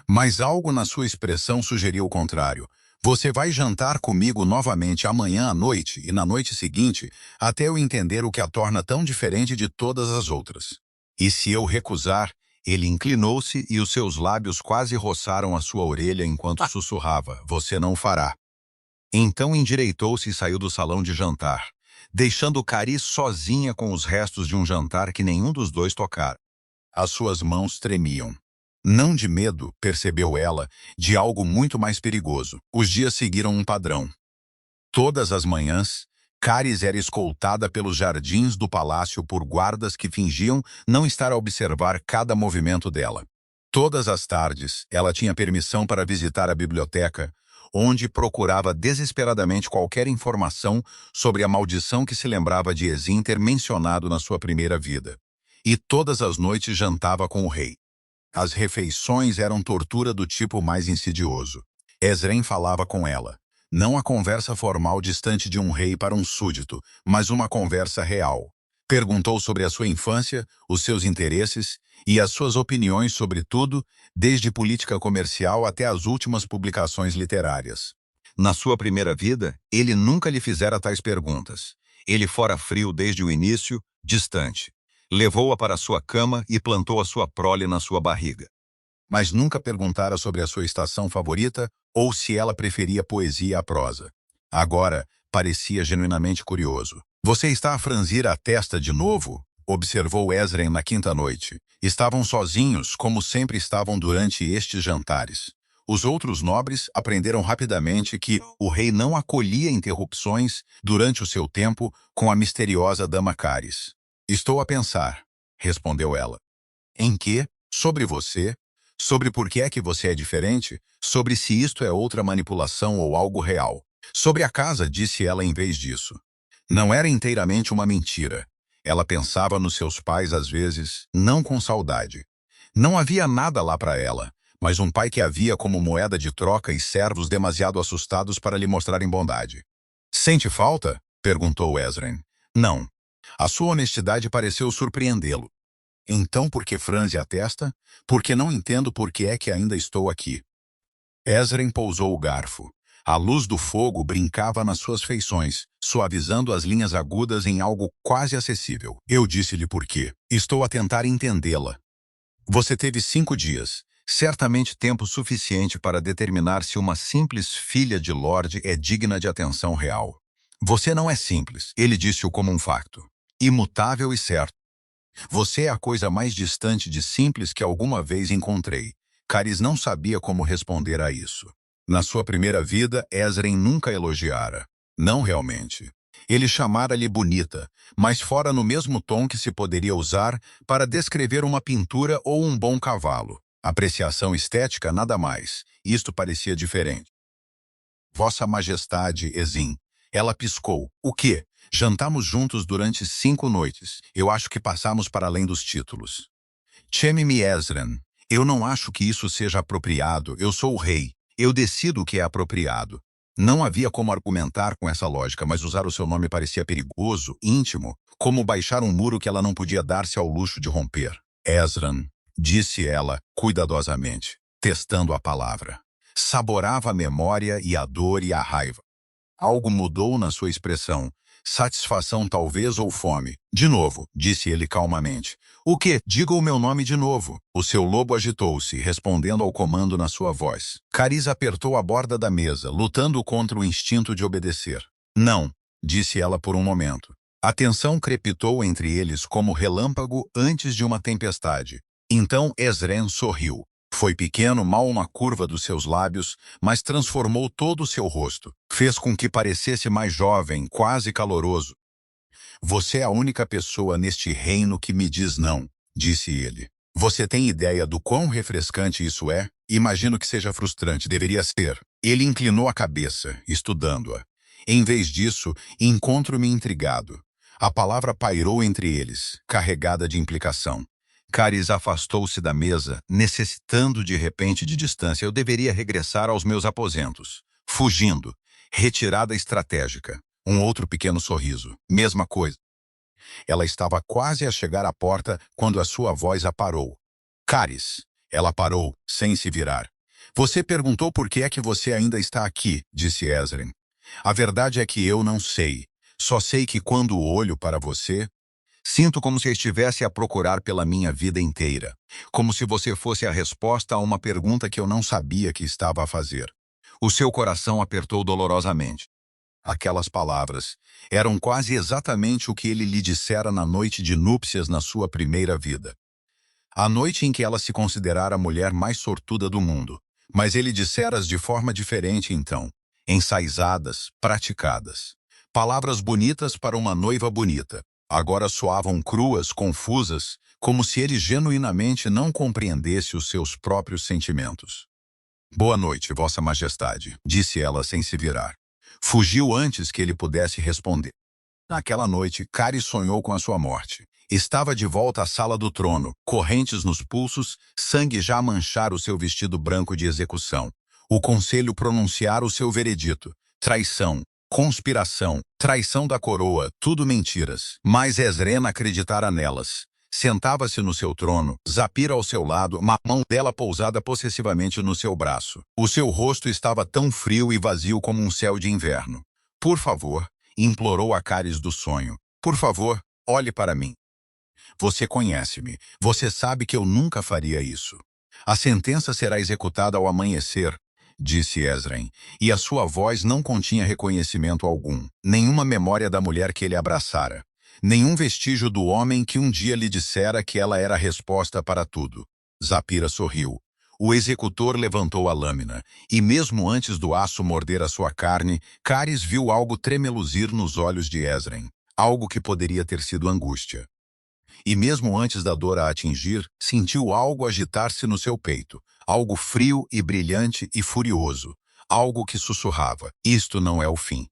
Mas algo na sua expressão sugeria o contrário. Você vai jantar comigo novamente amanhã à noite e na noite seguinte, até eu entender o que a torna tão diferente de todas as outras. E se eu recusar, ele inclinou-se e os seus lábios quase roçaram a sua orelha enquanto sussurrava, você não fará. Então endireitou-se e saiu do salão de jantar, deixando Cari sozinha com os restos de um jantar que nenhum dos dois tocara. As suas mãos tremiam. Não de medo, percebeu ela, de algo muito mais perigoso. Os dias seguiram um padrão. Todas as manhãs, Caris era escoltada pelos jardins do palácio por guardas que fingiam não estar a observar cada movimento dela. Todas as tardes, ela tinha permissão para visitar a biblioteca, onde procurava desesperadamente qualquer informação sobre a maldição que se lembrava de Ezin ter mencionado na sua primeira vida. E todas as noites jantava com o rei. As refeições eram tortura do tipo mais insidioso. Ezren falava com ela. Não a conversa formal distante de um rei para um súdito, mas uma conversa real. Perguntou sobre a sua infância, os seus interesses e as suas opiniões sobre tudo, desde política comercial até as últimas publicações literárias. Na sua primeira vida, ele nunca lhe fizera tais perguntas. Ele fora frio desde o início, distante. Levou-a para sua cama e plantou a sua prole na sua barriga. Mas nunca perguntara sobre a sua estação favorita ou se ela preferia poesia à prosa. Agora, parecia genuinamente curioso. Você está a franzir a testa de novo? Observou Ezren na quinta noite. Estavam sozinhos, como sempre estavam durante estes jantares. Os outros nobres aprenderam rapidamente que o rei não acolhia interrupções durante o seu tempo com a misteriosa dama Caris. Estou a pensar, respondeu ela. Em quê? Sobre você? Sobre por que é que você é diferente? Sobre se isto é outra manipulação ou algo real. Sobre a casa, disse ela em vez disso. Não era inteiramente uma mentira. Ela pensava nos seus pais às vezes, não com saudade. Não havia nada lá para ela, mas um pai que havia como moeda de troca e servos demasiado assustados para lhe mostrarem bondade. Sente falta? Perguntou Ezren. Não. A sua honestidade pareceu surpreendê-lo. Então por que franze a testa? Porque não entendo por que é que ainda estou aqui. Ezren pousou o garfo. A luz do fogo brincava nas suas feições, suavizando as linhas agudas em algo quase acessível. Eu disse-lhe por quê. Estou a tentar entendê-la. Você teve 5 dias. Certamente tempo suficiente para determinar se uma simples filha de Lorde é digna de atenção real. Você não é simples, ele disse-o como um facto. Imutável e certo. Você é a coisa mais distante de simples que alguma vez encontrei. Caris não sabia como responder a isso. Na sua primeira vida, Ezren nunca elogiara. Não realmente. Ele chamara-lhe bonita, mas fora no mesmo tom que se poderia usar para descrever uma pintura ou um bom cavalo. Apreciação estética, nada mais. Isto parecia diferente. Vossa Majestade, Ezin. Ela piscou. O quê? Jantamos juntos durante 5 noites. Eu acho que passamos para além dos títulos. Chame-me Ezren. Eu não acho que isso seja apropriado. Eu sou o rei. Eu decido o que é apropriado. Não havia como argumentar com essa lógica, mas usar o seu nome parecia perigoso, íntimo, como baixar um muro que ela não podia dar-se ao luxo de romper. Ezren, disse ela, cuidadosamente, testando a palavra. Saborava a memória e a dor e a raiva. Algo mudou na sua expressão. Satisfação talvez ou fome. De novo, disse ele calmamente. O quê? Diga o meu nome de novo. O seu lobo agitou-se, respondendo ao comando na sua voz. Caris apertou a borda da mesa, lutando contra o instinto de obedecer. Não, disse ela por um momento. A tensão crepitou entre eles como relâmpago antes de uma tempestade. Então Ezren sorriu. Foi pequeno, mal uma curva dos seus lábios, mas transformou todo o seu rosto. Fez com que parecesse mais jovem, quase caloroso. Você é a única pessoa neste reino que me diz não, disse ele. Você tem ideia do quão refrescante isso é? Imagino que seja frustrante, deveria ser. Ele inclinou a cabeça, estudando-a. Em vez disso, encontro-me intrigado. A palavra pairou entre eles, carregada de implicação. Caris afastou-se da mesa, necessitando de repente de distância. Eu deveria regressar aos meus aposentos. Fugindo. Retirada estratégica. Um outro pequeno sorriso. Mesma coisa. Ela estava quase a chegar à porta quando a sua voz a parou. Caris. Ela parou, sem se virar. Você perguntou por que é que você ainda está aqui, disse Ezren. A verdade é que eu não sei. Só sei que quando olho para você, sinto como se estivesse a procurar pela minha vida inteira. Como se você fosse a resposta a uma pergunta que eu não sabia que estava a fazer. O seu coração apertou dolorosamente. Aquelas palavras eram quase exatamente o que ele lhe dissera na noite de núpcias na sua primeira vida. A noite em que ela se considerara a mulher mais sortuda do mundo. Mas ele dissera-as de forma diferente então, ensaizadas, praticadas. Palavras bonitas para uma noiva bonita. Agora soavam cruas, confusas, como se ele genuinamente não compreendesse os seus próprios sentimentos. Boa noite, Vossa Majestade, disse ela sem se virar. Fugiu antes que ele pudesse responder. Naquela noite, Cari sonhou com a sua morte. Estava de volta à sala do trono, correntes nos pulsos, sangue já a manchar o seu vestido branco de execução. O conselho pronunciara o seu veredito. Traição, conspiração, traição da coroa, tudo mentiras. Mas Ezren acreditara nelas. Sentava-se no seu trono, Zapira ao seu lado, uma mão dela pousada possessivamente no seu braço. O seu rosto estava tão frio e vazio como um céu de inverno. Por favor, implorou a Caris do sonho. Por favor, olhe para mim. Você conhece-me. Você sabe que eu nunca faria isso. A sentença será executada ao amanhecer, disse Ezren, e a sua voz não continha reconhecimento algum, nenhuma memória da mulher que ele abraçara, nenhum vestígio do homem que um dia lhe dissera que ela era a resposta para tudo. Zapira sorriu. O executor levantou a lâmina, e mesmo antes do aço morder a sua carne, Caris viu algo tremeluzir nos olhos de Ezren, algo que poderia ter sido angústia. E mesmo antes da dor a atingir, sentiu algo agitar-se no seu peito, algo frio e brilhante e furioso, algo que sussurrava, isto não é o fim.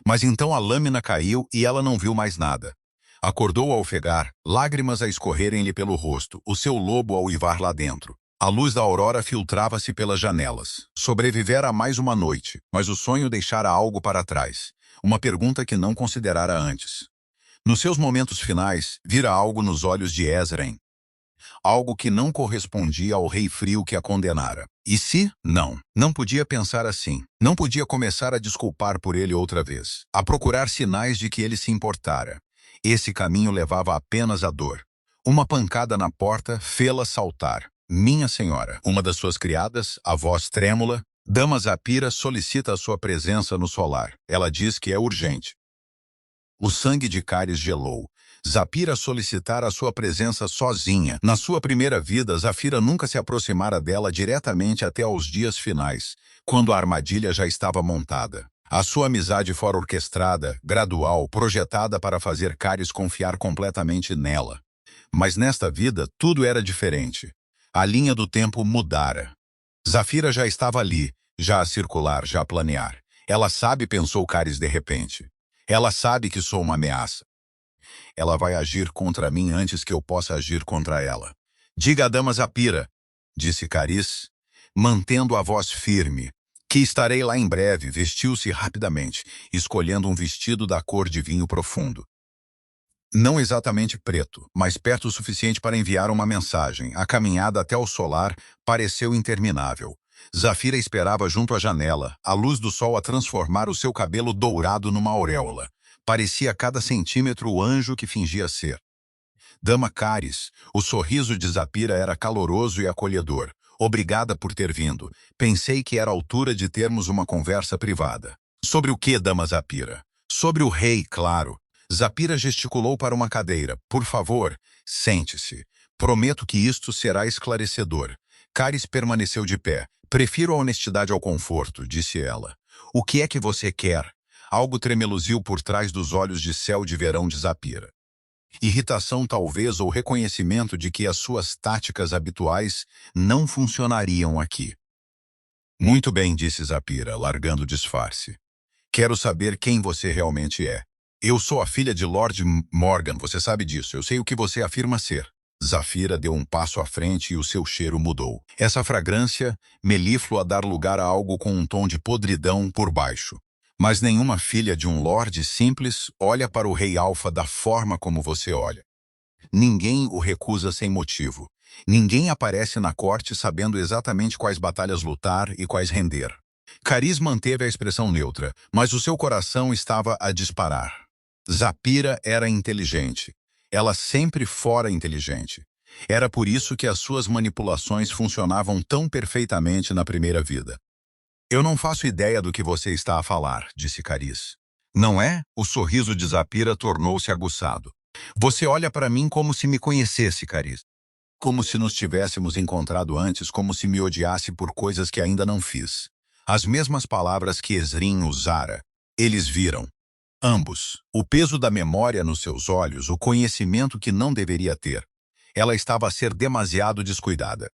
Mas então a lâmina caiu e ela não viu mais nada. Acordou ao ofegar, lágrimas a escorrerem-lhe pelo rosto, o seu lobo a uivar lá dentro. A luz da aurora filtrava-se pelas janelas. Sobrevivera a mais uma noite, mas o sonho deixara algo para trás. Uma pergunta que não considerara antes. Nos seus momentos finais, vira algo nos olhos de Ezren. Algo que não correspondia ao rei frio que a condenara. E se? Não. Não podia pensar assim. Não podia começar a desculpar por ele outra vez. A procurar sinais de que ele se importara. Esse caminho levava apenas à dor. Uma pancada na porta fê-la saltar. Minha senhora, uma das suas criadas, a voz trêmula, Dama Zapira solicita a sua presença no solar. Ela diz que é urgente. O sangue de Caris gelou. Zapira solicitara a sua presença sozinha. Na sua primeira vida, Zafira nunca se aproximara dela diretamente até aos dias finais, quando a armadilha já estava montada. A sua amizade fora orquestrada, gradual, projetada para fazer Caris confiar completamente nela. Mas nesta vida, tudo era diferente. A linha do tempo mudara. Zafira já estava ali, já a circular, já a planear. Ela sabe, pensou Caris de repente. Ela sabe que sou uma ameaça. Ela vai agir contra mim antes que eu possa agir contra ela. Diga a Dama Zapira, disse Caris, mantendo a voz firme, que estarei lá em breve. Vestiu-se rapidamente, escolhendo um vestido da cor de vinho profundo. Não exatamente preto, mas perto o suficiente para enviar uma mensagem. A caminhada até o solar pareceu interminável. Zafira esperava junto à janela, a luz do sol a transformar o seu cabelo dourado numa auréola. Parecia a cada centímetro o anjo que fingia ser. Dama Caris, o sorriso de Zapira era caloroso e acolhedor. Obrigada por ter vindo. Pensei que era a altura de termos uma conversa privada. Sobre o que, Dama Zapira? Sobre o rei, claro. Zapira gesticulou para uma cadeira. Por favor, sente-se. Prometo que isto será esclarecedor. Caris permaneceu de pé. Prefiro a honestidade ao conforto, disse ela. O que é que você quer? Algo tremeluziu por trás dos olhos de céu de verão de Zapira. Irritação talvez ou reconhecimento de que as suas táticas habituais não funcionariam aqui. Muito bem, disse Zapira, largando o disfarce. Quero saber quem você realmente é. Eu sou a filha de Lord Morgan, você sabe disso. Eu sei o que você afirma ser. Zafira deu um passo à frente e o seu cheiro mudou. Essa fragrância, melíflua a dar lugar a algo com um tom de podridão por baixo. Mas nenhuma filha de um lorde simples olha para o rei alfa da forma como você olha. Ninguém o recusa sem motivo. Ninguém aparece na corte sabendo exatamente quais batalhas lutar e quais render. Caris manteve a expressão neutra, mas o seu coração estava a disparar. Zapira era inteligente. Ela sempre fora inteligente. Era por isso que as suas manipulações funcionavam tão perfeitamente na primeira vida. Eu não faço ideia do que você está a falar, disse Caris. Não é? O sorriso de Zapira tornou-se aguçado. Você olha para mim como se me conhecesse, Caris. Como se nos tivéssemos encontrado antes, como se me odiasse por coisas que ainda não fiz. As mesmas palavras que Ezrin usara. Eles viram. Ambos. O peso da memória nos seus olhos, o conhecimento que não deveria ter. Ela estava a ser demasiado descuidada.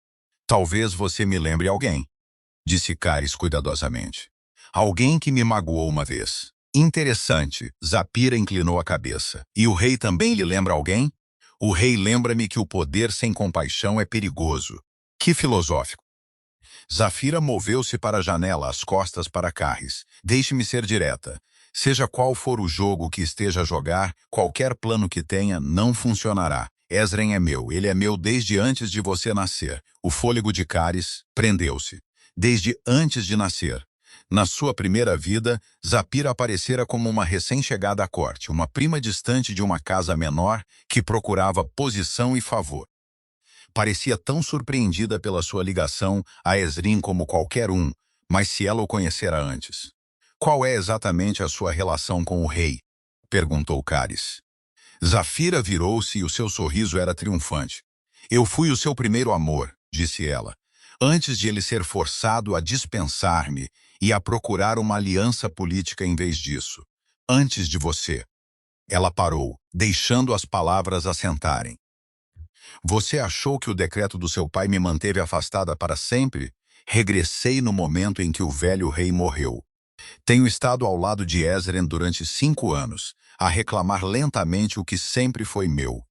Talvez você me lembre alguém, disse Caris cuidadosamente. Alguém que me magoou uma vez. Interessante, Zapira inclinou a cabeça. E o rei também lhe lembra alguém? O rei lembra-me que o poder sem compaixão é perigoso. Que filosófico. Zafira moveu-se para a janela, as costas para Caris. Deixe-me ser direta. Seja qual for o jogo que esteja a jogar, qualquer plano que tenha, não funcionará. Ezren é meu, ele é meu desde antes de você nascer. O fôlego de Caris prendeu-se. Desde antes de nascer. Na sua primeira vida, Zapira aparecera como uma recém-chegada à corte, uma prima distante de uma casa menor que procurava posição e favor. Parecia tão surpreendida pela sua ligação a Ezrin como qualquer um, mas se ela o conhecera antes. Qual é exatamente a sua relação com o rei? Perguntou Caris. Zafira virou-se e o seu sorriso era triunfante. Eu fui o seu primeiro amor, disse ela, antes de ele ser forçado a dispensar-me e a procurar uma aliança política em vez disso. Antes de você. Ela parou, deixando as palavras assentarem. Você achou que o decreto do seu pai me manteve afastada para sempre? Regressei no momento em que o velho rei morreu. Tenho estado ao lado de Ezren durante 5 anos, a reclamar lentamente o que sempre foi meu.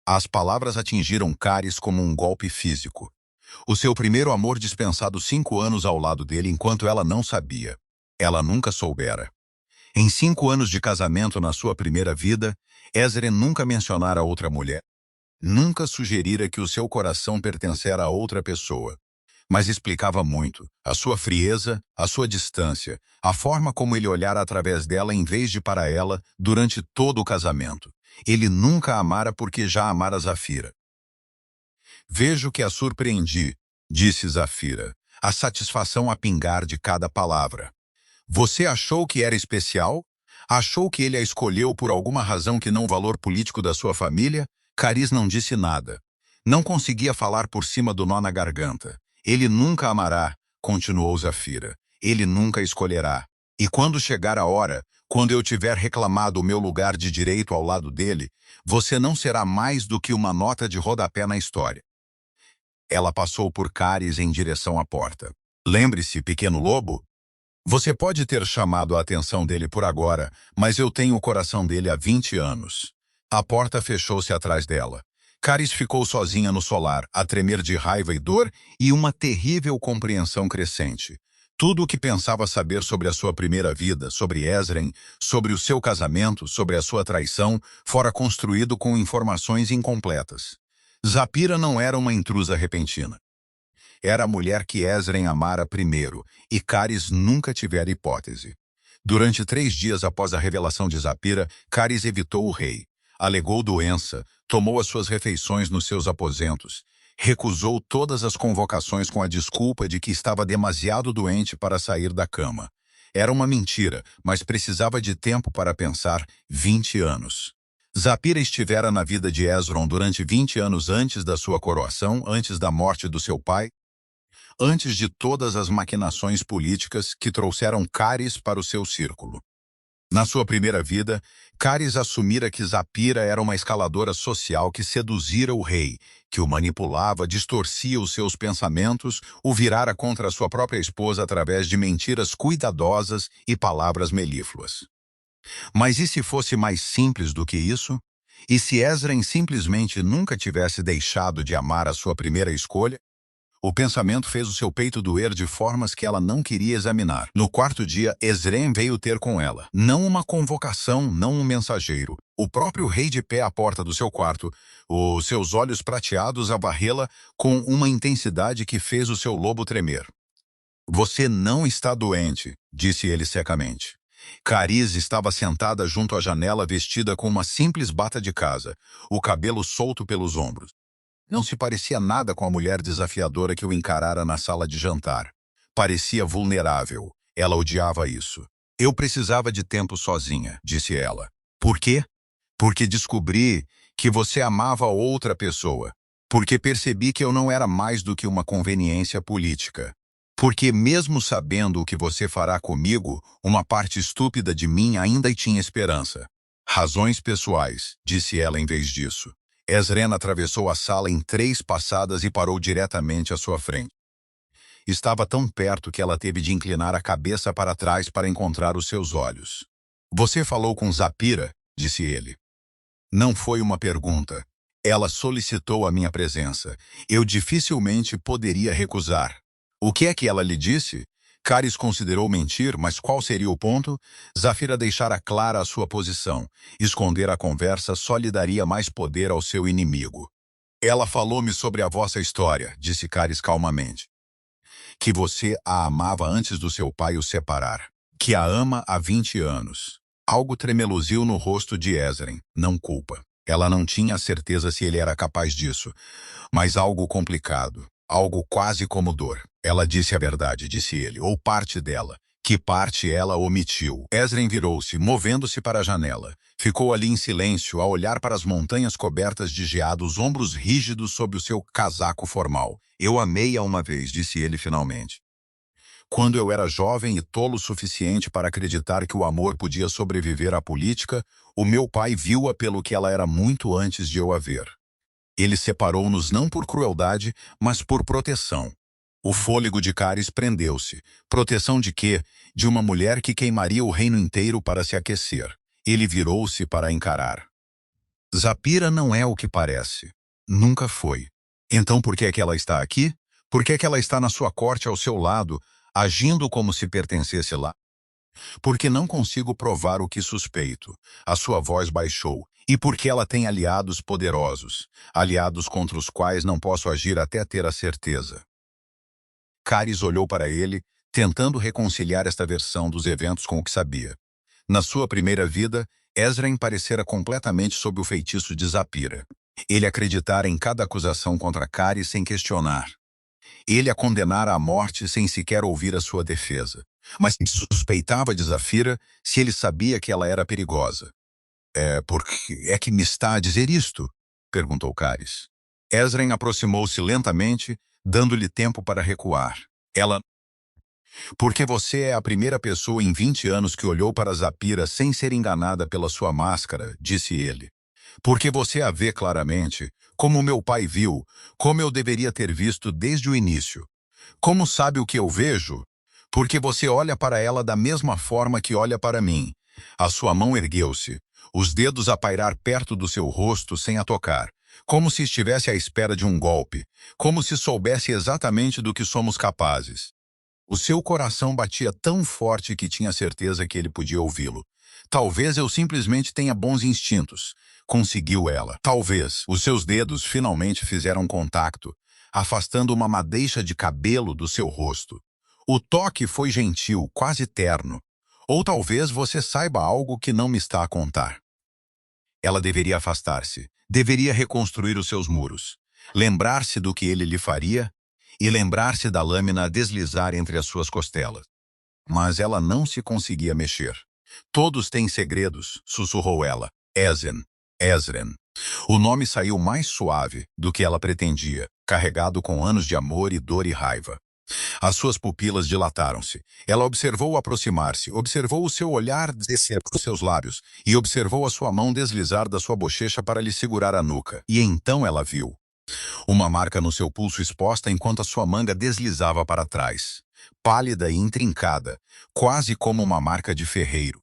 As palavras atingiram Caris como um golpe físico. O seu primeiro amor dispensado 5 anos ao lado dele enquanto ela não sabia. Ela nunca soubera. Em 5 anos de casamento na sua primeira vida, Ezren nunca mencionara outra mulher. Nunca sugerira que o seu coração pertencera a outra pessoa. Mas explicava muito. A sua frieza, a sua distância, a forma como ele olhara através dela em vez de para ela durante todo o casamento. Ele nunca a amara porque já amara Zafira. Vejo que a surpreendi, disse Zafira, a satisfação a pingar de cada palavra. Você achou que era especial? Achou que ele a escolheu por alguma razão que não o valor político da sua família? Caris não disse nada. Não conseguia falar por cima do nó na garganta. Ele nunca amará, continuou Zafira. Ele nunca escolherá. E quando chegar a hora, quando eu tiver reclamado o meu lugar de direito ao lado dele, você não será mais do que uma nota de rodapé na história. Ela passou por Caris em direção à porta. Lembre-se, pequeno lobo. Você pode ter chamado a atenção dele por agora, mas eu tenho o coração dele há 20 anos. A porta fechou-se atrás dela. Caris ficou sozinha no solar, a tremer de raiva e dor e uma terrível compreensão crescente. Tudo o que pensava saber sobre a sua primeira vida, sobre Ezren, sobre o seu casamento, sobre a sua traição, fora construído com informações incompletas. Zapira não era uma intrusa repentina. Era a mulher que Ezren amara primeiro, e Caris nunca tivera hipótese. Durante 3 dias após a revelação de Zapira, Caris evitou o rei. Alegou doença, tomou as suas refeições nos seus aposentos, recusou todas as convocações com a desculpa de que estava demasiado doente para sair da cama. Era uma mentira, mas precisava de tempo para pensar. 20 anos. Zapira estivera na vida de Ezron durante 20 anos antes da sua coroação, antes da morte do seu pai, antes de todas as maquinações políticas que trouxeram Caris para o seu círculo. Na sua primeira vida, Caris assumira que Zapira era uma escaladora social que seduzira o rei, que o manipulava, distorcia os seus pensamentos, o virara contra sua própria esposa através de mentiras cuidadosas e palavras melífluas. Mas e se fosse mais simples do que isso? E se Ezren simplesmente nunca tivesse deixado de amar a sua primeira escolha? O pensamento fez o seu peito doer de formas que ela não queria examinar. No 4º dia, Ezren veio ter com ela. Não uma convocação, não um mensageiro. O próprio rei de pé à porta do seu quarto, os seus olhos prateados a varrê-la com uma intensidade que fez o seu lobo tremer. Você não está doente, disse ele secamente. Cariz estava sentada junto à janela vestida com uma simples bata de casa, o cabelo solto pelos ombros. Não se parecia nada com a mulher desafiadora que o encarara na sala de jantar. Parecia vulnerável. Ela odiava isso. Eu precisava de tempo sozinha, disse ela. Por quê? Porque descobri que você amava outra pessoa. Porque percebi que eu não era mais do que uma conveniência política. Porque mesmo sabendo o que você fará comigo, uma parte estúpida de mim ainda tinha esperança. Razões pessoais, disse ela em vez disso. Ezren atravessou a sala em 3 passadas e parou diretamente à sua frente. Estava tão perto que ela teve de inclinar a cabeça para trás para encontrar os seus olhos. Você falou com Zapira, disse ele. Não foi uma pergunta. Ela solicitou a minha presença. Eu dificilmente poderia recusar. O que é que ela lhe disse? Cariz considerou mentir, mas qual seria o ponto? Zafira deixara clara a sua posição. Esconder a conversa só lhe daria mais poder ao seu inimigo. Ela falou-me sobre a vossa história, disse Cariz calmamente. Que você a amava antes do seu pai o separar. Que a ama há 20 anos. Algo tremeluziu no rosto de Ezren, não culpa. Ela não tinha certeza se ele era capaz disso, mas algo complicado, algo quase como dor. Ela disse a verdade, disse ele, ou parte dela. Que parte ela omitiu? Ezren virou-se, movendo-se para a janela. Ficou ali em silêncio, a olhar para as montanhas cobertas de geado, os ombros rígidos sob o seu casaco formal. Eu amei-a uma vez, disse ele finalmente. Quando eu era jovem e tolo o suficiente para acreditar que o amor podia sobreviver à política, o meu pai viu-a pelo que ela era muito antes de eu a ver. Ele separou-nos não por crueldade, mas por proteção. O fôlego de Cariz prendeu-se. Proteção de quê? De uma mulher que queimaria o reino inteiro para se aquecer. Ele virou-se para encarar. Zapira não é o que parece. Nunca foi. Então por que é que ela está aqui? Por que é que ela está na sua corte ao seu lado, agindo como se pertencesse lá? Porque não consigo provar o que suspeito. A sua voz baixou. E porque ela tem aliados poderosos. Aliados contra os quais não posso agir até ter a certeza. Cariz olhou para ele, tentando reconciliar esta versão dos eventos com o que sabia. Na sua primeira vida, Ezren parecera completamente sob o feitiço de Zapira. Ele acreditara em cada acusação contra Cariz sem questionar. Ele a condenara à morte sem sequer ouvir a sua defesa. Mas suspeitava de Zafira se ele sabia que ela era perigosa. Por que é que me está a dizer isto? Perguntou Cariz. Ezren aproximou-se lentamente, dando-lhe tempo para recuar. Ela... Porque você é a primeira pessoa em 20 anos que olhou para Zapira sem ser enganada pela sua máscara, disse ele. Porque você a vê claramente, como meu pai viu, como eu deveria ter visto desde o início. Como sabe o que eu vejo? Porque você olha para ela da mesma forma que olha para mim. A sua mão ergueu-se, os dedos a pairar perto do seu rosto sem a tocar. Como se estivesse à espera de um golpe, como se soubesse exatamente do que somos capazes. O seu coração batia tão forte que tinha certeza que ele podia ouvi-lo. Talvez eu simplesmente tenha bons instintos. Conseguiu ela. Talvez os seus dedos finalmente fizeram contato, afastando uma madeixa de cabelo do seu rosto. O toque foi gentil, quase terno. Ou talvez você saiba algo que não me está a contar. Ela deveria afastar-se. Deveria reconstruir os seus muros, lembrar-se do que ele lhe faria e lembrar-se da lâmina a deslizar entre as suas costelas. Mas ela não se conseguia mexer. Todos têm segredos, sussurrou ela. Ezren. O nome saiu mais suave do que ela pretendia, carregado com anos de amor e dor e raiva. As suas pupilas dilataram-se. Ela observou-o aproximar-se, observou o seu olhar descer por seus lábios e observou a sua mão deslizar da sua bochecha para lhe segurar a nuca. E então ela viu uma marca no seu pulso exposta enquanto a sua manga deslizava para trás, pálida e intrincada, quase como uma marca de ferreiro.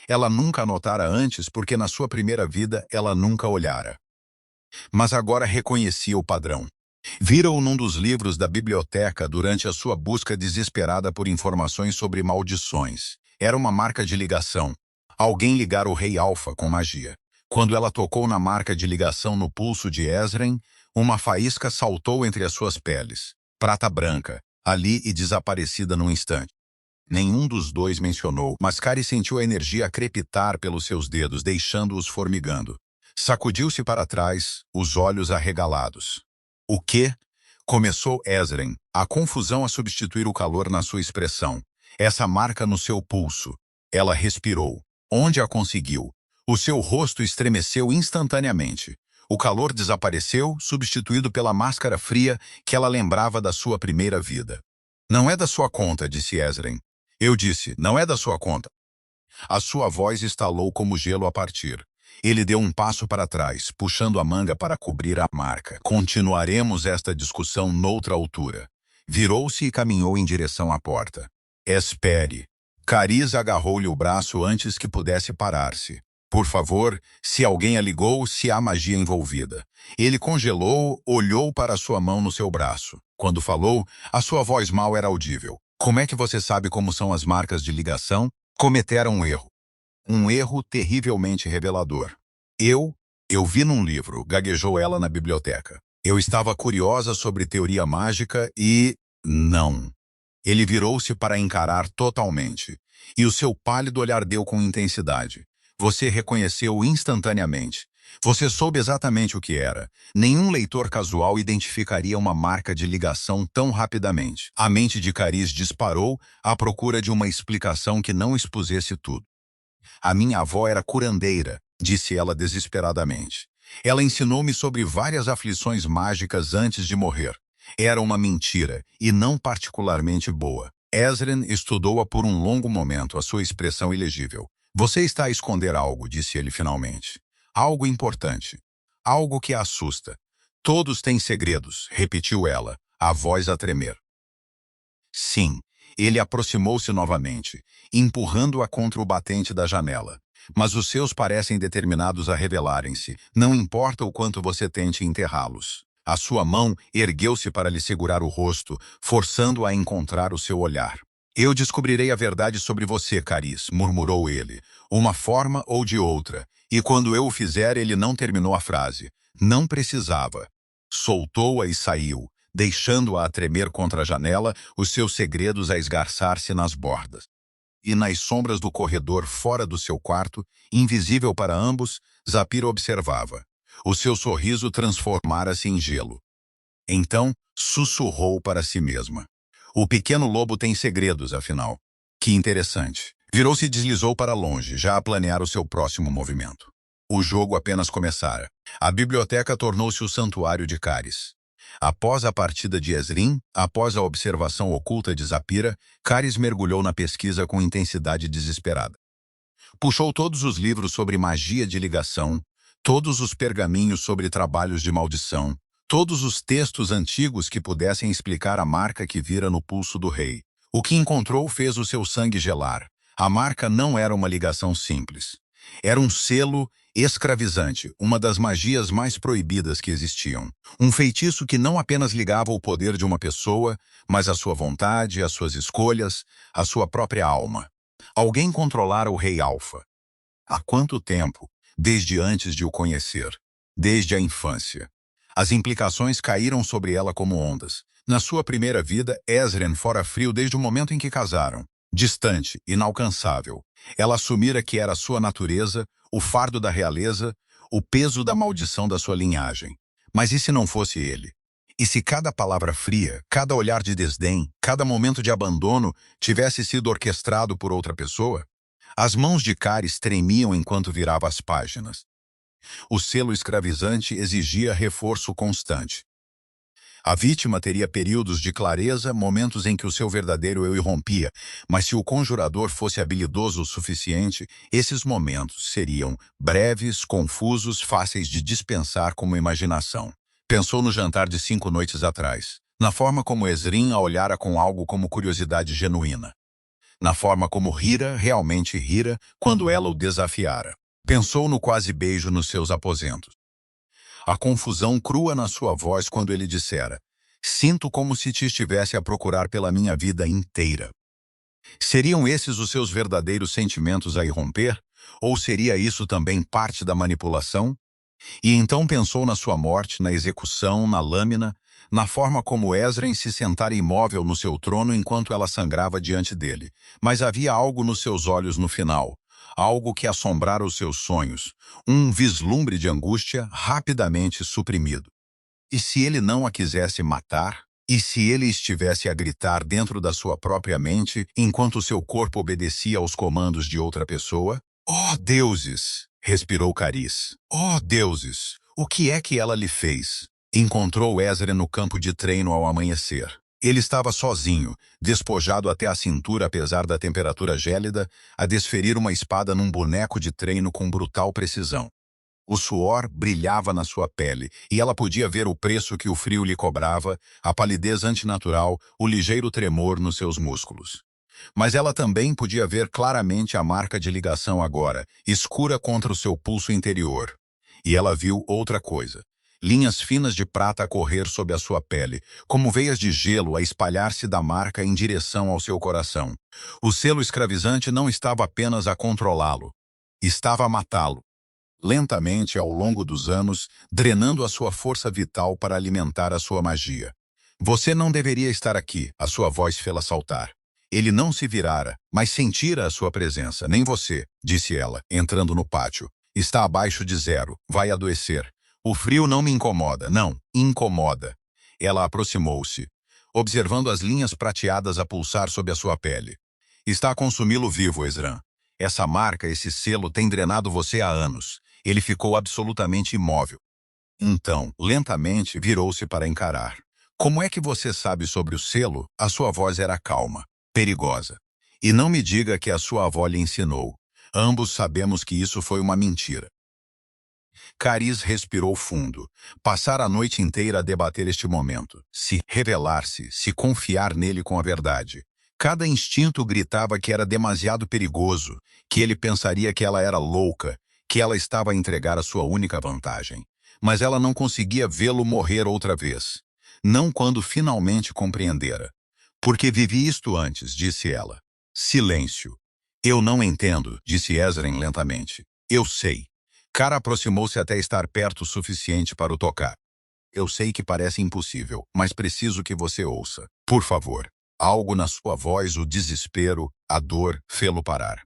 Ela nunca a notara antes porque na sua primeira vida ela nunca olhara. Mas agora reconhecia o padrão. Vira-o num dos livros da biblioteca durante a sua busca desesperada por informações sobre maldições. Era uma marca de ligação. Alguém ligara o rei Alfa com magia. Quando ela tocou na marca de ligação no pulso de Ezren, uma faísca saltou entre as suas peles, prata branca, ali e desaparecida num instante. Nenhum dos dois mencionou, mas Cari sentiu a energia crepitar pelos seus dedos, deixando-os formigando. Sacudiu-se para trás, os olhos arregalados. O quê? Começou Ezren, a confusão a substituir o calor na sua expressão. Essa marca no seu pulso. Ela respirou. Onde a conseguiu? O seu rosto estremeceu instantaneamente. O calor desapareceu, substituído pela máscara fria que ela lembrava da sua primeira vida. Não é da sua conta, disse Ezren. Eu disse, não é da sua conta. A sua voz estalou como gelo a partir. Ele deu um passo para trás, puxando a manga para cobrir a marca. Continuaremos esta discussão noutra altura. Virou-se e caminhou em direção à porta. Espere. Cariz agarrou-lhe o braço antes que pudesse parar-se. Por favor, se alguém a ligou, se há magia envolvida. Ele congelou, olhou para sua mão no seu braço. Quando falou, a sua voz mal era audível. Como é que você sabe como são as marcas de ligação? Cometeram um erro. Um erro terrivelmente revelador. Eu vi num livro, gaguejou ela na biblioteca. Eu estava curiosa sobre teoria mágica e... não. Ele virou-se para encarar totalmente. E o seu pálido olhar deu com intensidade. Você reconheceu instantaneamente. Você soube exatamente o que era. Nenhum leitor casual identificaria uma marca de ligação tão rapidamente. A mente de Cariz disparou à procura de uma explicação que não expusesse tudo. A minha avó era curandeira, disse ela desesperadamente. Ela ensinou-me sobre várias aflições mágicas antes de morrer. Era uma mentira, e não particularmente boa. Ezren estudou-a por um longo momento, a sua expressão ilegível. Você está a esconder algo, disse ele finalmente. Algo importante. Algo que a assusta. Todos têm segredos, repetiu ela, a voz a tremer. Sim, ele aproximou-se novamente, empurrando-a contra o batente da janela. Mas os seus parecem determinados a revelarem-se, não importa o quanto você tente enterrá-los. A sua mão ergueu-se para lhe segurar o rosto, forçando-a a encontrar o seu olhar. Eu descobrirei a verdade sobre você, Cariz, murmurou ele, uma forma ou de outra. E quando eu o fizer, ele não terminou a frase. Não precisava. Soltou-a e saiu, deixando-a a tremer contra a janela, os seus segredos a esgarçar-se nas bordas. E nas sombras do corredor fora do seu quarto, invisível para ambos, Zapira observava. O seu sorriso transformara-se em gelo. Então, sussurrou para si mesma. O pequeno lobo tem segredos, afinal. Que interessante. Virou-se e deslizou para longe, já a planear o seu próximo movimento. O jogo apenas começara. A biblioteca tornou-se o santuário de Cariz. Após a partida de Ezrin, após a observação oculta de Zapira, Cariz mergulhou na pesquisa com intensidade desesperada. Puxou todos os livros sobre magia de ligação, todos os pergaminhos sobre trabalhos de maldição, todos os textos antigos que pudessem explicar a marca que vira no pulso do rei. O que encontrou fez o seu sangue gelar. A marca não era uma ligação simples. Era um selo escravizante, uma das magias mais proibidas que existiam. Um feitiço que não apenas ligava o poder de uma pessoa, mas a sua vontade, as suas escolhas, a sua própria alma. Alguém controlara o rei Alfa. Há quanto tempo? Desde antes de o conhecer. Desde a infância. As implicações caíram sobre ela como ondas. Na sua primeira vida, Ezren fora frio desde o momento em que casaram. Distante, inalcançável. Ela assumira que era sua natureza, o fardo da realeza, o peso da maldição da sua linhagem. Mas e se não fosse ele? E se cada palavra fria, cada olhar de desdém, cada momento de abandono tivesse sido orquestrado por outra pessoa? As mãos de Cariz tremiam enquanto virava as páginas. O selo escravizante exigia reforço constante. A vítima teria períodos de clareza, momentos em que o seu verdadeiro eu irrompia, mas se o conjurador fosse habilidoso o suficiente, esses momentos seriam breves, confusos, fáceis de dispensar como imaginação. Pensou no jantar de 5 noites atrás, na forma como Ezrin a olhara com algo como curiosidade genuína, na forma como rira, realmente rira, quando ela o desafiara. Pensou no quase beijo nos seus aposentos. A confusão crua na sua voz quando ele dissera: sinto como se te estivesse a procurar pela minha vida inteira. Seriam esses os seus verdadeiros sentimentos a irromper? Ou seria isso também parte da manipulação? E então pensou na sua morte, na execução, na lâmina, na forma como Esdras se sentara imóvel no seu trono enquanto ela sangrava diante dele. Mas havia algo nos seus olhos no final, algo que assombrara os seus sonhos, um vislumbre de angústia rapidamente suprimido. E se ele não a quisesse matar? E se ele estivesse a gritar dentro da sua própria mente, enquanto seu corpo obedecia aos comandos de outra pessoa? Oh, deuses! Respirou Cariz. Oh, deuses! O que é que ela lhe fez? Encontrou Esdras no campo de treino ao amanhecer. Ele estava sozinho, despojado até a cintura apesar da temperatura gélida, a desferir uma espada num boneco de treino com brutal precisão. O suor brilhava na sua pele, e ela podia ver o preço que o frio lhe cobrava, a palidez antinatural, o ligeiro tremor nos seus músculos. Mas ela também podia ver claramente a marca de ligação agora, escura contra o seu pulso interior. E ela viu outra coisa. Linhas finas de prata a correr sob a sua pele, como veias de gelo a espalhar-se da marca em direção ao seu coração. O selo escravizante não estava apenas a controlá-lo, estava a matá-lo. Lentamente, ao longo dos anos, drenando a sua força vital para alimentar a sua magia. Você não deveria estar aqui, a sua voz fê-la saltar. Ele não se virara, mas sentira a sua presença. Nem você, disse ela, entrando no pátio. Está abaixo de zero, vai adoecer. O frio não me incomoda, não, incomoda. Ela aproximou-se, observando as linhas prateadas a pulsar sob a sua pele. Está a consumi-lo vivo, Esdras. Essa marca, esse selo tem drenado você há anos. Ele ficou absolutamente imóvel. Então, lentamente, virou-se para encarar. Como é que você sabe sobre o selo? A sua voz era calma, perigosa. E não me diga que a sua avó lhe ensinou. Ambos sabemos que isso foi uma mentira. Cariz respirou fundo. Passar a noite inteira a debater este momento. Se revelar-se, se confiar nele com a verdade. Cada instinto gritava que era demasiado perigoso, que ele pensaria que ela era louca, que ela estava a entregar a sua única vantagem. Mas ela não conseguia vê-lo morrer outra vez. Não quando finalmente compreendera. Porque vivi isto antes, disse ela. Silêncio. Eu não entendo, disse Esdras lentamente. Eu sei. Cara aproximou-se até estar perto o suficiente para o tocar. Eu sei que parece impossível, mas preciso que você ouça. Por favor. Algo na sua voz, o desespero, a dor, fê-lo parar.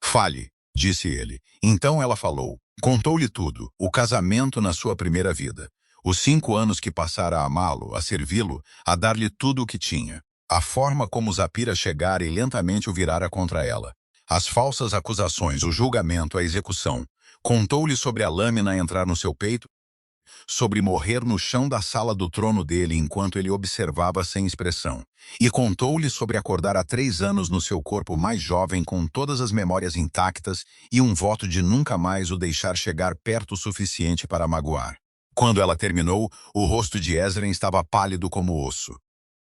Fale, disse ele. Então ela falou. Contou-lhe tudo, o casamento na sua primeira vida. Os 5 anos que passara a amá-lo, a servi-lo, a dar-lhe tudo o que tinha. A forma como Zapira chegara e lentamente o virara contra ela. As falsas acusações, o julgamento, a execução. Contou-lhe sobre a lâmina entrar no seu peito, sobre morrer no chão da sala do trono dele enquanto ele observava sem expressão. E contou-lhe sobre acordar há 3 anos no seu corpo mais jovem com todas as memórias intactas e um voto de nunca mais o deixar chegar perto o suficiente para magoar. Quando ela terminou, o rosto de Esdras estava pálido como osso.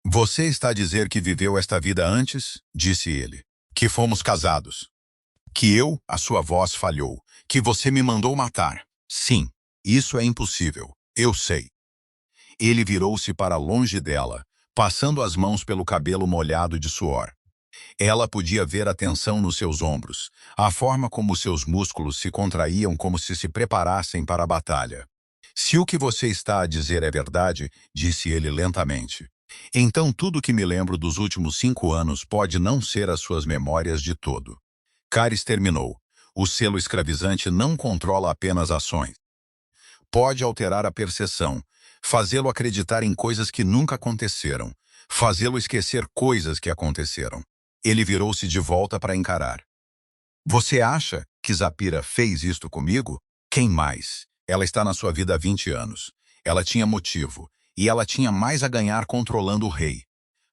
Você está a dizer que viveu esta vida antes? Disse ele. Que fomos casados. Que eu, a sua voz falhou. Que você me mandou matar. Sim. Isso é impossível. Eu sei. Ele virou-se para longe dela, passando as mãos pelo cabelo molhado de suor. Ela podia ver a tensão nos seus ombros, a forma como seus músculos se contraíam como se preparassem para a batalha. Se o que você está a dizer é verdade, disse ele lentamente, então tudo que me lembro dos últimos 5 anos pode não ser as suas memórias de todo. Cariz terminou. O selo escravizante não controla apenas ações. Pode alterar a percepção, fazê-lo acreditar em coisas que nunca aconteceram, fazê-lo esquecer coisas que aconteceram. Ele virou-se de volta para encarar. Você acha que Zapira fez isto comigo? Quem mais? Ela está na sua vida há 20 anos. Ela tinha motivo, e ela tinha mais a ganhar controlando o rei.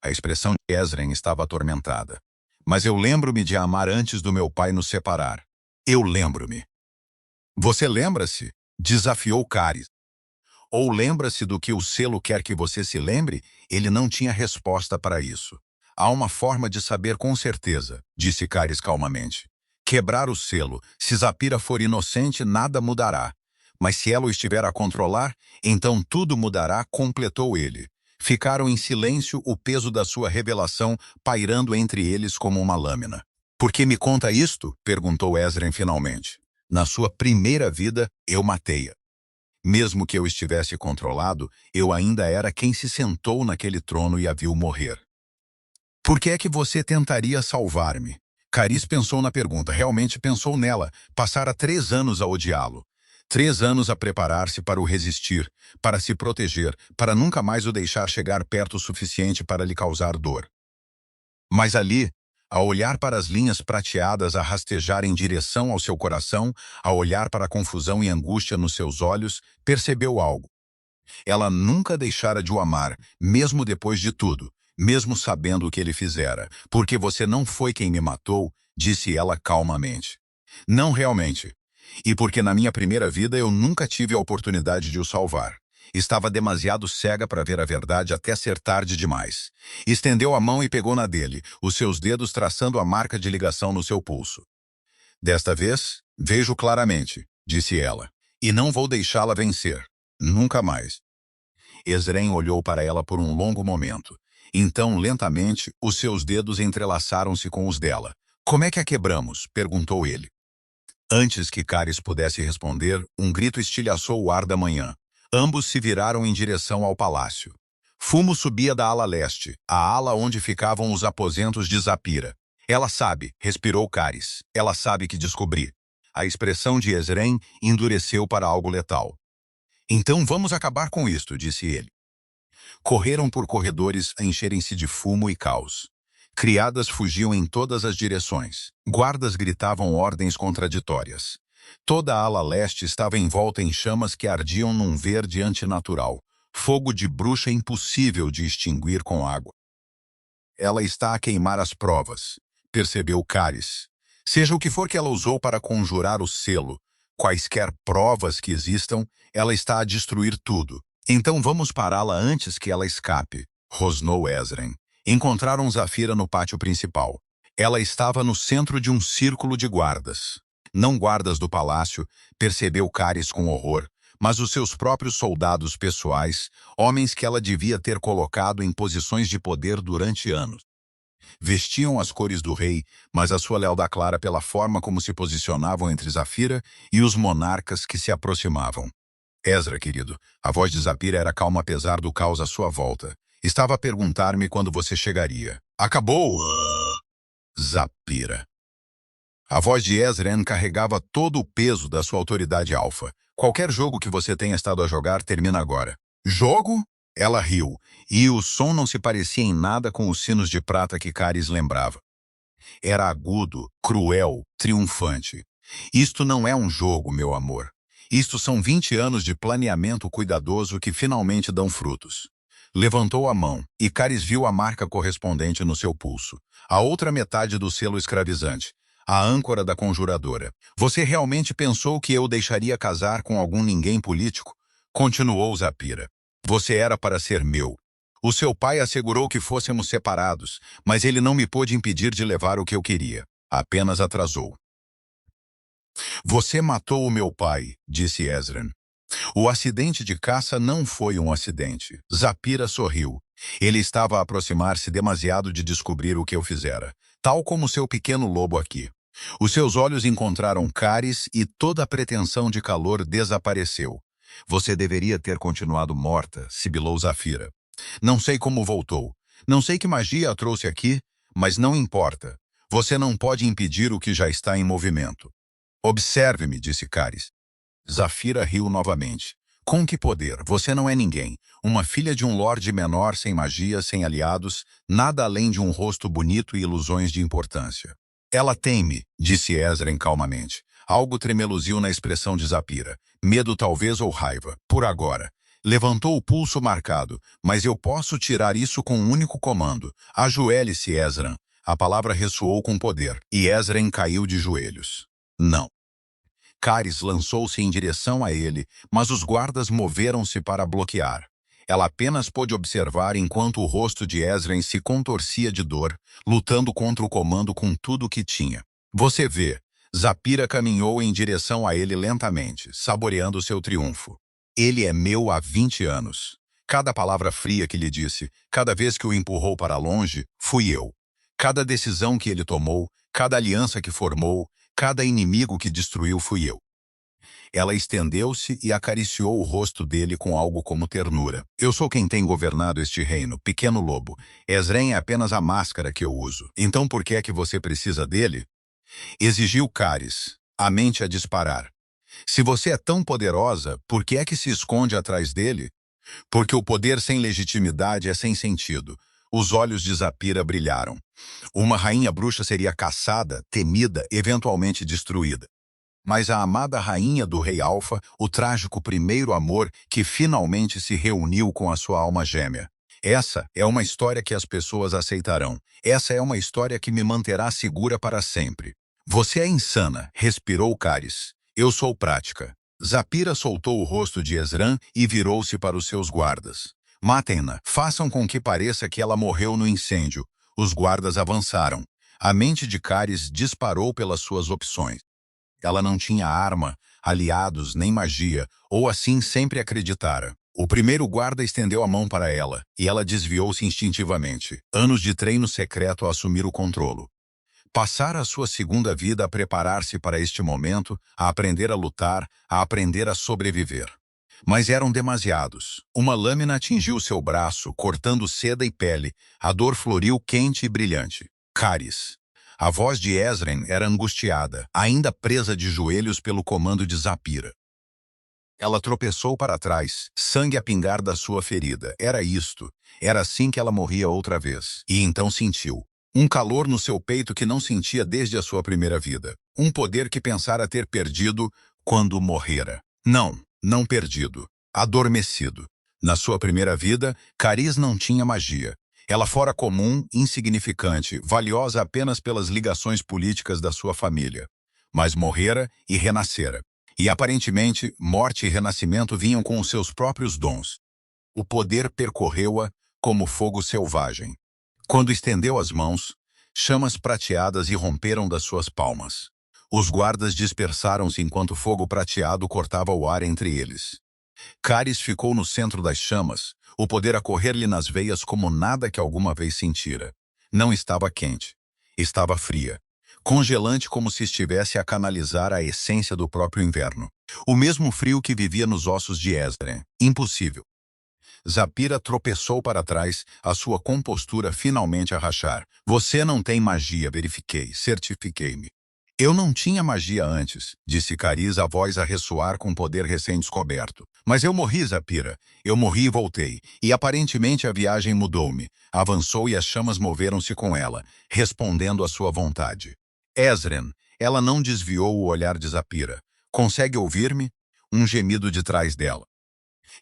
A expressão de Esdras estava atormentada. Mas eu lembro-me de a amar antes do meu pai nos separar. Eu lembro-me. Você lembra-se? Desafiou Cariz. Ou lembra-se do que o selo quer que você se lembre? Ele não tinha resposta para isso. Há uma forma de saber com certeza, disse Cariz calmamente. Quebrar o selo. Se Zapira for inocente, nada mudará. Mas se ela o estiver a controlar, então tudo mudará, completou ele. Ficaram em silêncio, o peso da sua revelação pairando entre eles como uma lâmina. Por que me conta isto? Perguntou Ezren finalmente. Na sua primeira vida, eu matei-a. Mesmo que eu estivesse controlado, eu ainda era quem se sentou naquele trono e a viu morrer. Por que é que você tentaria salvar-me? Carice pensou na pergunta, realmente pensou nela. Passara 3 anos a odiá-lo. 3 anos a preparar-se para o resistir, para se proteger, para nunca mais o deixar chegar perto o suficiente para lhe causar dor. Mas ali, a olhar para as linhas prateadas a rastejar em direção ao seu coração, a olhar para a confusão e angústia nos seus olhos, percebeu algo. Ela nunca deixara de o amar, mesmo depois de tudo, mesmo sabendo o que ele fizera. Porque você não foi quem me matou, disse ela calmamente. Não realmente. E porque na minha primeira vida eu nunca tive a oportunidade de o salvar. Estava demasiado cega para ver a verdade até ser tarde demais. Estendeu a mão e pegou na dele, os seus dedos traçando a marca de ligação no seu pulso. Desta vez, vejo claramente, disse ela, e não vou deixá-la vencer. Nunca mais. Ezren olhou para ela por um longo momento. Então, lentamente, os seus dedos entrelaçaram-se com os dela. Como é que a quebramos? Perguntou ele. Antes que Carice pudesse responder, um grito estilhaçou o ar da manhã. Ambos se viraram em direção ao palácio. Fumo subia da ala leste, a ala onde ficavam os aposentos de Zapira. Ela sabe, respirou Carice. Ela sabe que descobri. A expressão de Ezren endureceu para algo letal. Então vamos acabar com isto, disse ele. Correram por corredores a encherem-se de fumo e caos. Criadas fugiam em todas as direções. Guardas gritavam ordens contraditórias. Toda a ala leste estava envolta em chamas que ardiam num verde antinatural. Fogo de bruxa impossível de extinguir com água. Ela está a queimar as provas, percebeu Carice. Seja o que for que ela usou para conjurar o selo, quaisquer provas que existam, ela está a destruir tudo. Então vamos pará-la antes que ela escape, rosnou Ezren. Encontraram Zafira no pátio principal. Ela estava no centro de um círculo de guardas. Não guardas do palácio, percebeu Carice com horror, mas os seus próprios soldados pessoais, homens que ela devia ter colocado em posições de poder durante anos. Vestiam as cores do rei, mas a sua lealdade clara pela forma como se posicionavam entre Zafira e os monarcas que se aproximavam. Ezra, querido, a voz de Zapira era calma apesar do caos à sua volta. Estava a perguntar-me quando você chegaria. Acabou! Zapira. A voz de Ezren carregava todo o peso da sua autoridade alfa. Qualquer jogo que você tenha estado a jogar termina agora. Jogo? Ela riu, e o som não se parecia em nada com os sinos de prata que Carice lembrava. Era agudo, cruel, triunfante. Isto não é um jogo, meu amor. Isto são 20 anos de planeamento cuidadoso que finalmente dão frutos. Levantou a mão, e Carice viu a marca correspondente no seu pulso. A outra metade do selo escravizante. A âncora da conjuradora. Você realmente pensou que eu deixaria casar com algum ninguém político? Continuou Zapira. Você era para ser meu. O seu pai assegurou que fôssemos separados, mas ele não me pôde impedir de levar o que eu queria. Apenas atrasou. Você matou o meu pai, disse Ezren. O acidente de caça não foi um acidente. Zapira sorriu. Ele estava a aproximar-se demasiado de descobrir o que eu fizera, tal como seu pequeno lobo aqui. Os seus olhos encontraram Carice e toda a pretensão de calor desapareceu. Você deveria ter continuado morta, sibilou Zafira. Não sei como voltou. Não sei que magia a trouxe aqui, mas não importa. Você não pode impedir o que já está em movimento. Observe-me, disse Carice. Zafira riu novamente. Com que poder? Você não é ninguém. Uma filha de um lorde menor sem magia, sem aliados, nada além de um rosto bonito e ilusões de importância. Ela teme, disse Ezren calmamente. Algo tremeluziu na expressão de Zapira. Medo talvez ou raiva. Por agora. Levantou o pulso marcado. Mas eu posso tirar isso com um único comando. Ajoelhe-se, Ezran. A palavra ressoou com poder. E Ezren caiu de joelhos. Não. Carice lançou-se em direção a ele, mas os guardas moveram-se para bloquear. Ela apenas pôde observar enquanto o rosto de Ezren se contorcia de dor, lutando contra o comando com tudo o que tinha. Você vê, Zapira caminhou em direção a ele lentamente, saboreando seu triunfo. Ele é meu há 20 anos. Cada palavra fria que lhe disse, cada vez que o empurrou para longe, fui eu. Cada decisão que ele tomou, Cada aliança que formou, cada inimigo que destruiu fui eu. Ela estendeu-se e acariciou o rosto dele com algo como ternura. Eu sou quem tem governado este reino, pequeno lobo. Ezren é apenas a máscara que eu uso. Então por que é que você precisa dele? Exigiu Caris, a mente a disparar. Se você é tão poderosa, por que é que se esconde atrás dele? Porque o poder sem legitimidade é sem sentido. Os olhos de Zapira brilharam. Uma rainha bruxa seria caçada, temida, eventualmente destruída. Mas a amada rainha do rei Alfa, o trágico primeiro amor que finalmente se reuniu com a sua alma gêmea. Essa é uma história que as pessoas aceitarão. Essa é uma história que me manterá segura para sempre. Você é insana, respirou Caris. Eu sou prática. Zapira soltou o rosto de Ezran e virou-se para os seus guardas. Matem-na, façam com que pareça que ela morreu no incêndio. Os guardas avançaram. A mente de Caris disparou pelas suas opções. Ela não tinha arma, aliados, nem magia, ou assim sempre acreditara. O primeiro guarda estendeu a mão para ela, e ela desviou-se instintivamente. Anos de treino secreto a assumir o controle. Passara a sua segunda vida a preparar-se para este momento, a aprender a lutar, a aprender a sobreviver. Mas eram demasiados. Uma lâmina atingiu seu braço, cortando seda e pele. A dor floriu quente e brilhante. Caris. A voz de Ezren era angustiada, ainda presa de joelhos pelo comando de Zapira. Ela tropeçou para trás, sangue a pingar da sua ferida. Era isto. Era assim que ela morria outra vez. E então sentiu. Um calor no seu peito que não sentia desde a sua primeira vida. Um poder que pensara ter perdido quando morrera. Não perdido. Adormecido. Na sua primeira vida, Caris não tinha magia. Ela fora comum, insignificante, valiosa apenas pelas ligações políticas da sua família. Mas morrera e renascera. E aparentemente, morte e renascimento vinham com os seus próprios dons. O poder percorreu-a como fogo selvagem. Quando estendeu as mãos, chamas prateadas irromperam das suas palmas. Os guardas dispersaram-se enquanto fogo prateado cortava o ar entre eles. Caris ficou no centro das chamas, o poder a correr-lhe nas veias como nada que alguma vez sentira. Não estava quente. Estava fria. Congelante como se estivesse a canalizar a essência do próprio inverno. O mesmo frio que vivia nos ossos de Ezren. Impossível. Zapira tropeçou para trás, a sua compostura finalmente a rachar. Você não tem magia, verifiquei, certifiquei-me. Eu não tinha magia antes, disse Caris, a voz a ressoar com poder recém-descoberto. Mas eu morri, Zapira. Eu morri e voltei. E aparentemente a viagem mudou-me. Avançou e as chamas moveram-se com ela, respondendo à sua vontade. Ezren, ela não desviou o olhar de Zapira. Consegue ouvir-me? Um gemido de trás dela.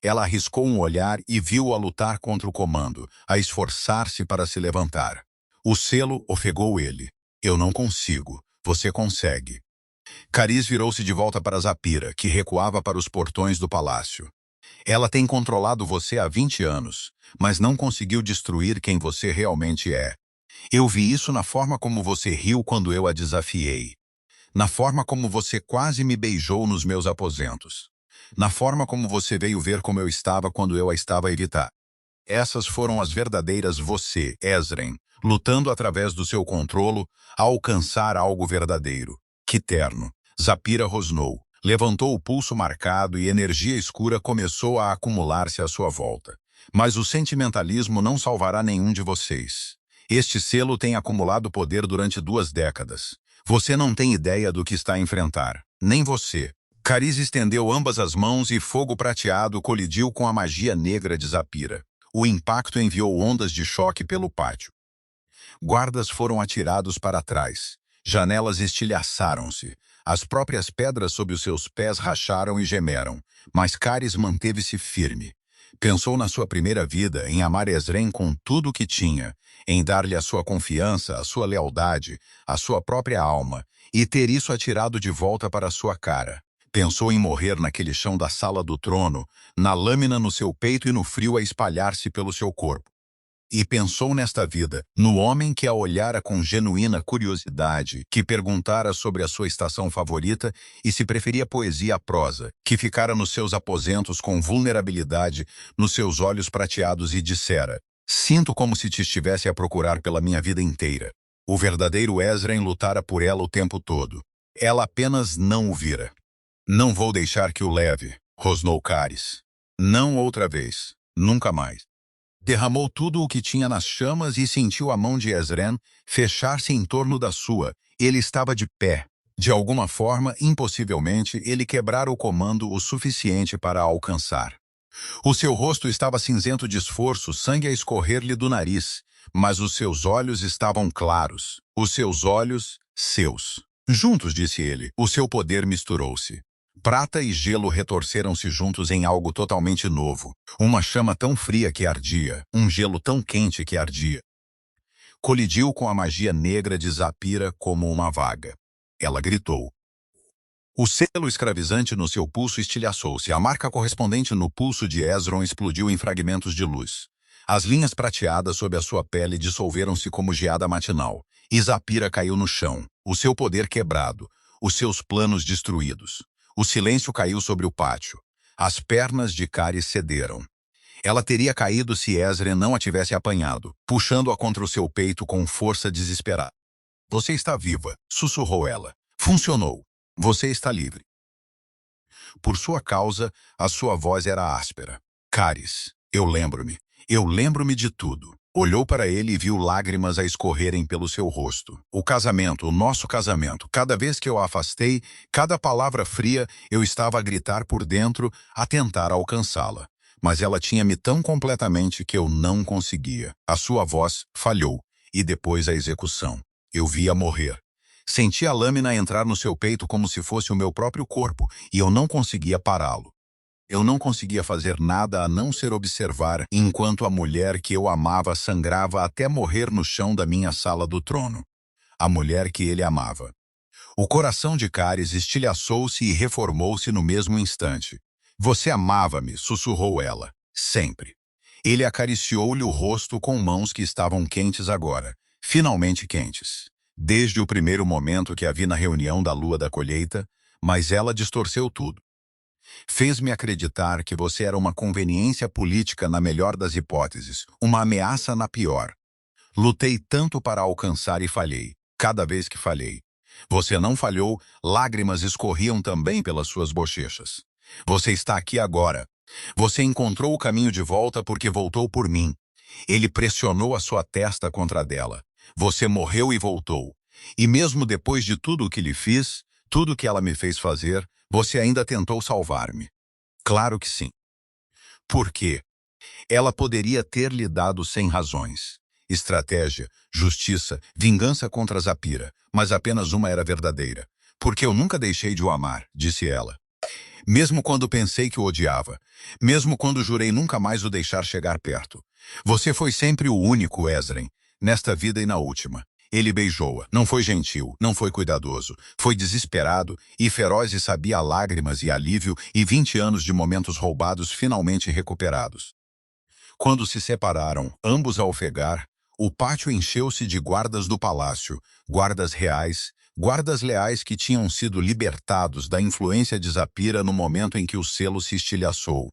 Ela arriscou um olhar e viu-a lutar contra o comando, a esforçar-se para se levantar. O selo ofegou ele. Eu não consigo. Você consegue. Caris virou-se de volta para Zapira, que recuava para os portões do palácio. Ela tem controlado você há 20 anos, mas não conseguiu destruir quem você realmente é. Eu vi isso na forma como você riu quando eu a desafiei. Na forma como você quase me beijou nos meus aposentos. Na forma como você veio ver como eu estava quando eu a estava a evitar. Essas foram as verdadeiras você, Ezren, lutando através do seu controlo a alcançar algo verdadeiro. Que terno. Zapira rosnou, levantou o pulso marcado e energia escura começou a acumular-se à sua volta. Mas o sentimentalismo não salvará nenhum de vocês. Este selo tem acumulado poder durante 2 décadas. Você não tem ideia do que está a enfrentar. Nem você. Caris estendeu ambas as mãos e fogo prateado colidiu com a magia negra de Zapira. O impacto enviou ondas de choque pelo pátio. Guardas foram atirados para trás. Janelas estilhaçaram-se. As próprias pedras sob os seus pés racharam e gemeram. Mas Caris manteve-se firme. Pensou na sua primeira vida, em amar Ezren com tudo o que tinha, em dar-lhe a sua confiança, a sua lealdade, a sua própria alma, e ter isso atirado de volta para sua cara. Pensou em morrer naquele chão da sala do trono, na lâmina no seu peito e no frio a espalhar-se pelo seu corpo. E pensou nesta vida, no homem que a olhara com genuína curiosidade, que perguntara sobre a sua estação favorita e se preferia poesia à prosa, que ficara nos seus aposentos com vulnerabilidade, nos seus olhos prateados e dissera: sinto como se te estivesse a procurar pela minha vida inteira. O verdadeiro Ezren lutara por ela o tempo todo. Ela apenas não o vira. Não vou deixar que o leve, rosnou Caris. Não outra vez. Nunca mais. Derramou tudo o que tinha nas chamas e sentiu a mão de Ezren fechar-se em torno da sua. Ele estava de pé. De alguma forma, impossivelmente, ele quebrara o comando o suficiente para a alcançar. O seu rosto estava cinzento de esforço, sangue a escorrer-lhe do nariz, mas os seus olhos estavam claros. Os seus olhos, seus. Juntos, disse ele, o seu poder misturou-se. Prata e gelo retorceram-se juntos em algo totalmente novo. Uma chama tão fria que ardia, um gelo tão quente que ardia. Colidiu com a magia negra de Zapira como uma vaga. Ela gritou. O selo escravizante no seu pulso estilhaçou-se. A marca correspondente no pulso de Ezron explodiu em fragmentos de luz. As linhas prateadas sob a sua pele dissolveram-se como geada matinal. E Zapira caiu no chão, o seu poder quebrado, os seus planos destruídos. O silêncio caiu sobre o pátio. As pernas de Caris cederam. Ela teria caído se Ezren não a tivesse apanhado, puxando-a contra o seu peito com força desesperada. Você está viva, sussurrou ela. Funcionou. Você está livre. Por sua causa, a sua voz era áspera. Caris, eu lembro-me de tudo. Olhou para ele e viu lágrimas a escorrerem pelo seu rosto. O casamento, o nosso casamento. Cada vez que eu a afastei, cada palavra fria, eu estava a gritar por dentro, a tentar alcançá-la. Mas ela tinha-me tão completamente que eu não conseguia. A sua voz falhou, e depois a execução. Eu vi-a morrer. Senti a lâmina entrar no seu peito como se fosse o meu próprio corpo, e eu não conseguia pará-lo. Eu não conseguia fazer nada a não ser observar enquanto a mulher que eu amava sangrava até morrer no chão da minha sala do trono. A mulher que ele amava. O coração de Caris estilhaçou-se e reformou-se no mesmo instante. Você amava-me, sussurrou ela. Sempre. Ele acariciou-lhe o rosto com mãos que estavam quentes agora. Finalmente quentes. Desde o primeiro momento que a vi na reunião da lua da colheita, mas ela distorceu tudo. Fez-me acreditar que você era uma conveniência política na melhor das hipóteses, uma ameaça na pior. Lutei tanto para alcançar e falhei, cada vez que falhei. Você não falhou, lágrimas escorriam também pelas suas bochechas. Você está aqui agora. Você encontrou o caminho de volta porque voltou por mim. Ele pressionou a sua testa contra a dela. Você morreu e voltou. E mesmo depois de tudo o que lhe fiz, tudo o que ela me fez fazer, você ainda tentou salvar-me. Claro que sim. Por quê? Ela poderia ter lhe dado 100 razões. Estratégia, justiça, vingança contra Zapira, mas apenas uma era verdadeira. Porque eu nunca deixei de o amar, disse ela. Mesmo quando pensei que o odiava. Mesmo quando jurei nunca mais o deixar chegar perto. Você foi sempre o único, Ezren, nesta vida e na última. Ele beijou-a. Não foi gentil, não foi cuidadoso. Foi desesperado e feroz e sabia lágrimas e alívio e 20 anos de momentos roubados finalmente recuperados. Quando se separaram, ambos a ofegar, o pátio encheu-se de guardas do palácio, guardas reais, guardas leais que tinham sido libertados da influência de Zapira no momento em que o selo se estilhaçou.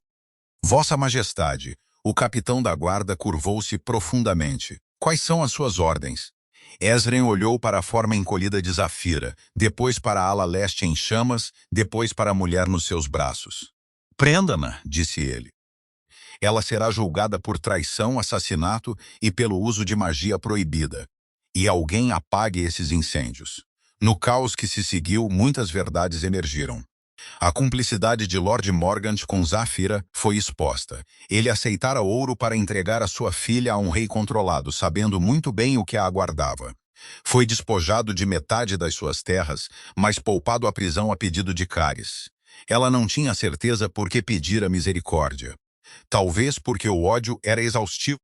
Vossa Majestade, o capitão da guarda curvou-se profundamente. Quais são as suas ordens? Ezren olhou para a forma encolhida de Zafira, depois para a ala leste em chamas, depois para a mulher nos seus braços. Prenda-na, disse ele. Ela será julgada por traição, assassinato e pelo uso de magia proibida. E alguém apague esses incêndios. No caos que se seguiu, muitas verdades emergiram. A cumplicidade de Lord Morgant com Zafira foi exposta. Ele aceitara ouro para entregar a sua filha a um rei controlado, sabendo muito bem o que a aguardava. Foi despojado de metade das suas terras, mas poupado à prisão a pedido de Caris. Ela não tinha certeza por que pedira misericórdia. Talvez porque o ódio era exaustivo.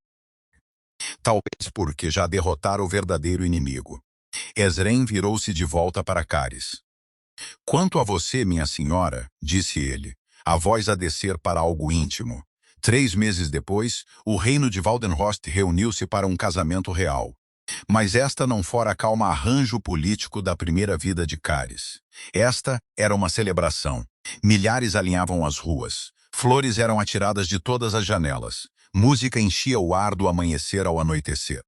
Talvez porque já derrotara o verdadeiro inimigo. Ezren virou-se de volta para Caris. Quanto a você, minha senhora, disse ele, a voz a descer para algo íntimo. 3 meses depois, o reino de Waldenhorst reuniu-se para um casamento real. Mas esta não fora a calma arranjo político da primeira vida de Caris. Esta era uma celebração. Milhares alinhavam as ruas. Flores eram atiradas de todas as janelas. Música enchia o ar do amanhecer ao anoitecer.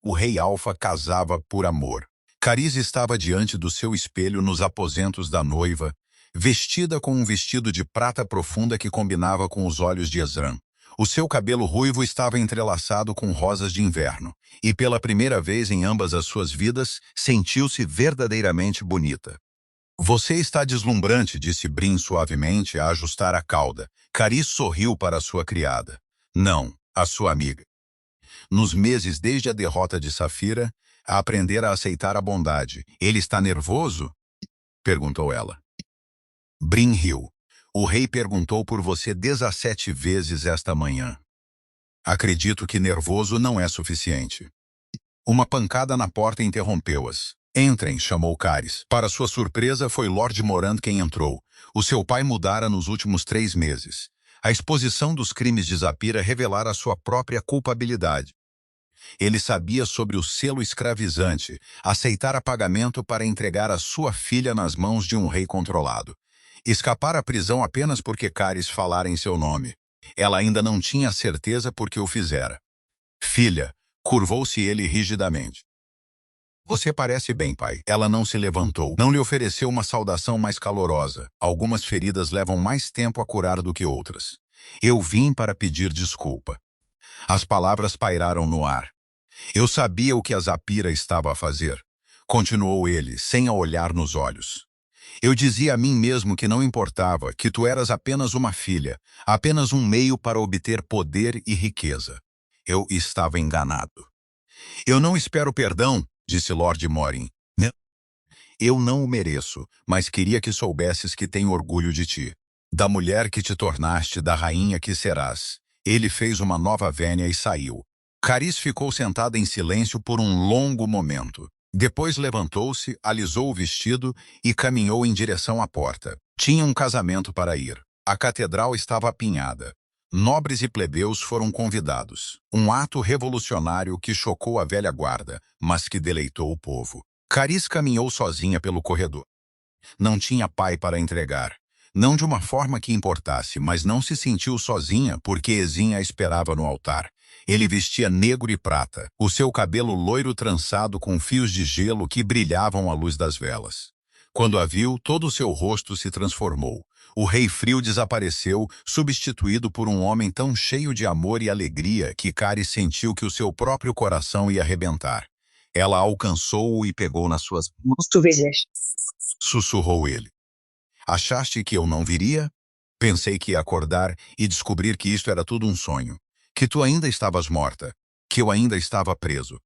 O rei Alfa casava por amor. Cariz estava diante do seu espelho nos aposentos da noiva, vestida com um vestido de prata profunda que combinava com os olhos de Ezran. O seu cabelo ruivo estava entrelaçado com rosas de inverno, e pela primeira vez em ambas as suas vidas, sentiu-se verdadeiramente bonita. Você está deslumbrante, disse Brin suavemente a ajustar a cauda. Cariz sorriu para sua criada. Não, a sua amiga. Nos meses desde a derrota de Safira, a aprender a aceitar a bondade. Ele está nervoso? Perguntou ela. Brin riu. O rei perguntou por você 17 vezes esta manhã. Acredito que nervoso não é suficiente. Uma pancada na porta interrompeu-as. Entrem, chamou Cariz. Para sua surpresa, foi Lord Morand quem entrou. O seu pai mudara nos últimos 3 meses. A exposição dos crimes de Zapira revelara sua própria culpabilidade. Ele sabia sobre o selo escravizante, aceitar pagamento para entregar a sua filha nas mãos de um rei controlado. Escapar à prisão apenas porque Cariz falara em seu nome. Ela ainda não tinha certeza por que o fizera. Filha, curvou-se ele rigidamente. Você parece bem, pai. Ela não se levantou. Não lhe ofereceu uma saudação mais calorosa. Algumas feridas levam mais tempo a curar do que outras. Eu vim para pedir desculpa. As palavras pairaram no ar. Eu sabia o que a Zapira estava a fazer. Continuou ele, sem a olhar nos olhos. Eu dizia a mim mesmo que não importava, que tu eras apenas uma filha, apenas um meio para obter poder e riqueza. Eu estava enganado. Eu não espero perdão, disse Lord Morin. Não. Eu não o mereço, mas queria que soubesses que tenho orgulho de ti. Da mulher que te tornaste, da rainha que serás. Ele fez uma nova vénia e saiu. Cariz ficou sentada em silêncio por um longo momento. Depois levantou-se, alisou o vestido e caminhou em direção à porta. Tinha um casamento para ir. A catedral estava apinhada. Nobres e plebeus foram convidados. Um ato revolucionário que chocou a velha guarda, mas que deleitou o povo. Cariz caminhou sozinha pelo corredor. Não tinha pai para entregar. Não de uma forma que importasse, mas não se sentiu sozinha porque Ezin a esperava no altar. Ele vestia negro e prata, o seu cabelo loiro trançado com fios de gelo que brilhavam à luz das velas. Quando a viu, todo o seu rosto se transformou. O rei frio desapareceu, substituído por um homem tão cheio de amor e alegria que Cariz sentiu que o seu próprio coração ia arrebentar. Ela alcançou-o e pegou nas suas mãos. Tu vezes. Sussurrou ele. Achaste que eu não viria? Pensei que ia acordar e descobrir que isto era tudo um sonho. Que tu ainda estavas morta. Que eu ainda estava preso.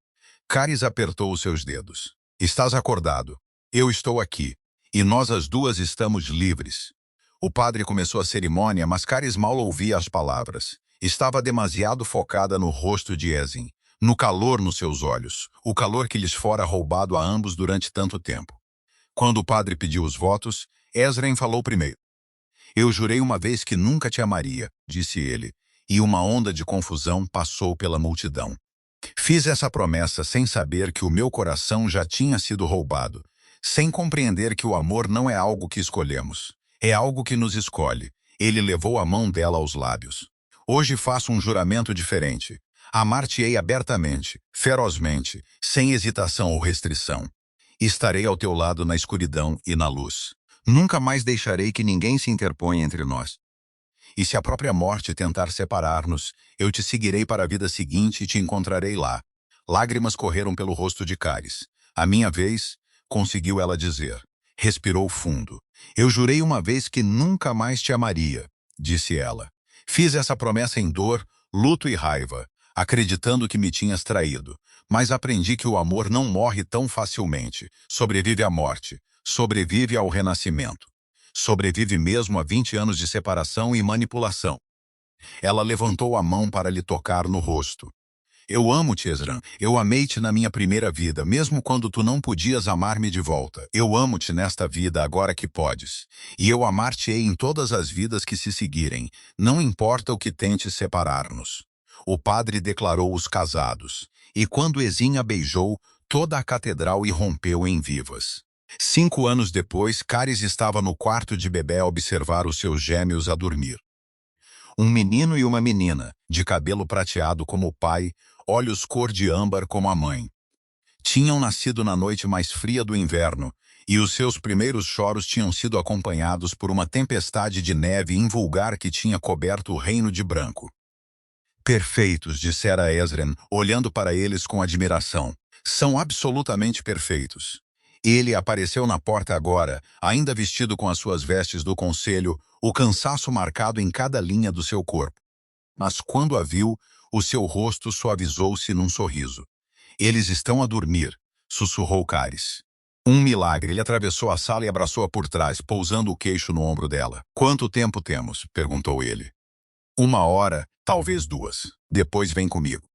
Cariz apertou os seus dedos. Estás acordado. Eu estou aqui. E nós as duas estamos livres. O padre começou a cerimônia, mas Cariz mal ouvia as palavras. Estava demasiado focada no rosto de Ezin, no calor nos seus olhos, o calor que lhes fora roubado a ambos durante tanto tempo. Quando o padre pediu os votos, Ezren falou primeiro. Eu jurei uma vez que nunca te amaria, disse ele, e uma onda de confusão passou pela multidão. Fiz essa promessa sem saber que o meu coração já tinha sido roubado, sem compreender que o amor não é algo que escolhemos, é algo que nos escolhe. Ele levou a mão dela aos lábios. Hoje faço um juramento diferente. Amar-te-ei abertamente, ferozmente, sem hesitação ou restrição. Estarei ao teu lado na escuridão e na luz. Nunca mais deixarei que ninguém se interponha entre nós. E se a própria morte tentar separar-nos, eu te seguirei para a vida seguinte e te encontrarei lá. Lágrimas correram pelo rosto de Cariz. A minha vez, conseguiu ela dizer. Respirou fundo. Eu jurei uma vez que nunca mais te amaria, disse ela. Fiz essa promessa em dor, luto e raiva, acreditando que me tinhas traído. Mas aprendi que o amor não morre tão facilmente. Sobrevive à morte. Sobrevive ao renascimento. Sobrevive mesmo a 20 anos de separação e manipulação. Ela levantou a mão para lhe tocar no rosto. Eu amo-te, Ezran. Eu amei-te na minha primeira vida, mesmo quando tu não podias amar-me de volta. Eu amo-te nesta vida, agora que podes. E eu amar-te-ei em todas as vidas que se seguirem, não importa o que tente separar-nos. O padre declarou os casados, e quando Ezin a beijou, toda a catedral irrompeu em vivas. 5 anos depois, Cariz estava no quarto de Bebé a observar os seus gêmeos a dormir. Um menino e uma menina, de cabelo prateado como o pai, olhos cor de âmbar como a mãe. Tinham nascido na noite mais fria do inverno, e os seus primeiros choros tinham sido acompanhados por uma tempestade de neve invulgar que tinha coberto o reino de branco. Perfeitos, dissera Ezren, olhando para eles com admiração. São absolutamente perfeitos. Ele apareceu na porta agora, ainda vestido com as suas vestes do conselho, o cansaço marcado em cada linha do seu corpo. Mas quando a viu, o seu rosto suavizou-se num sorriso. Eles estão a dormir, sussurrou Caris. Um milagre. Ele atravessou a sala e abraçou-a por trás, pousando o queixo no ombro dela. Quanto tempo temos? Perguntou ele. 1 hora, talvez 2. Depois vem comigo.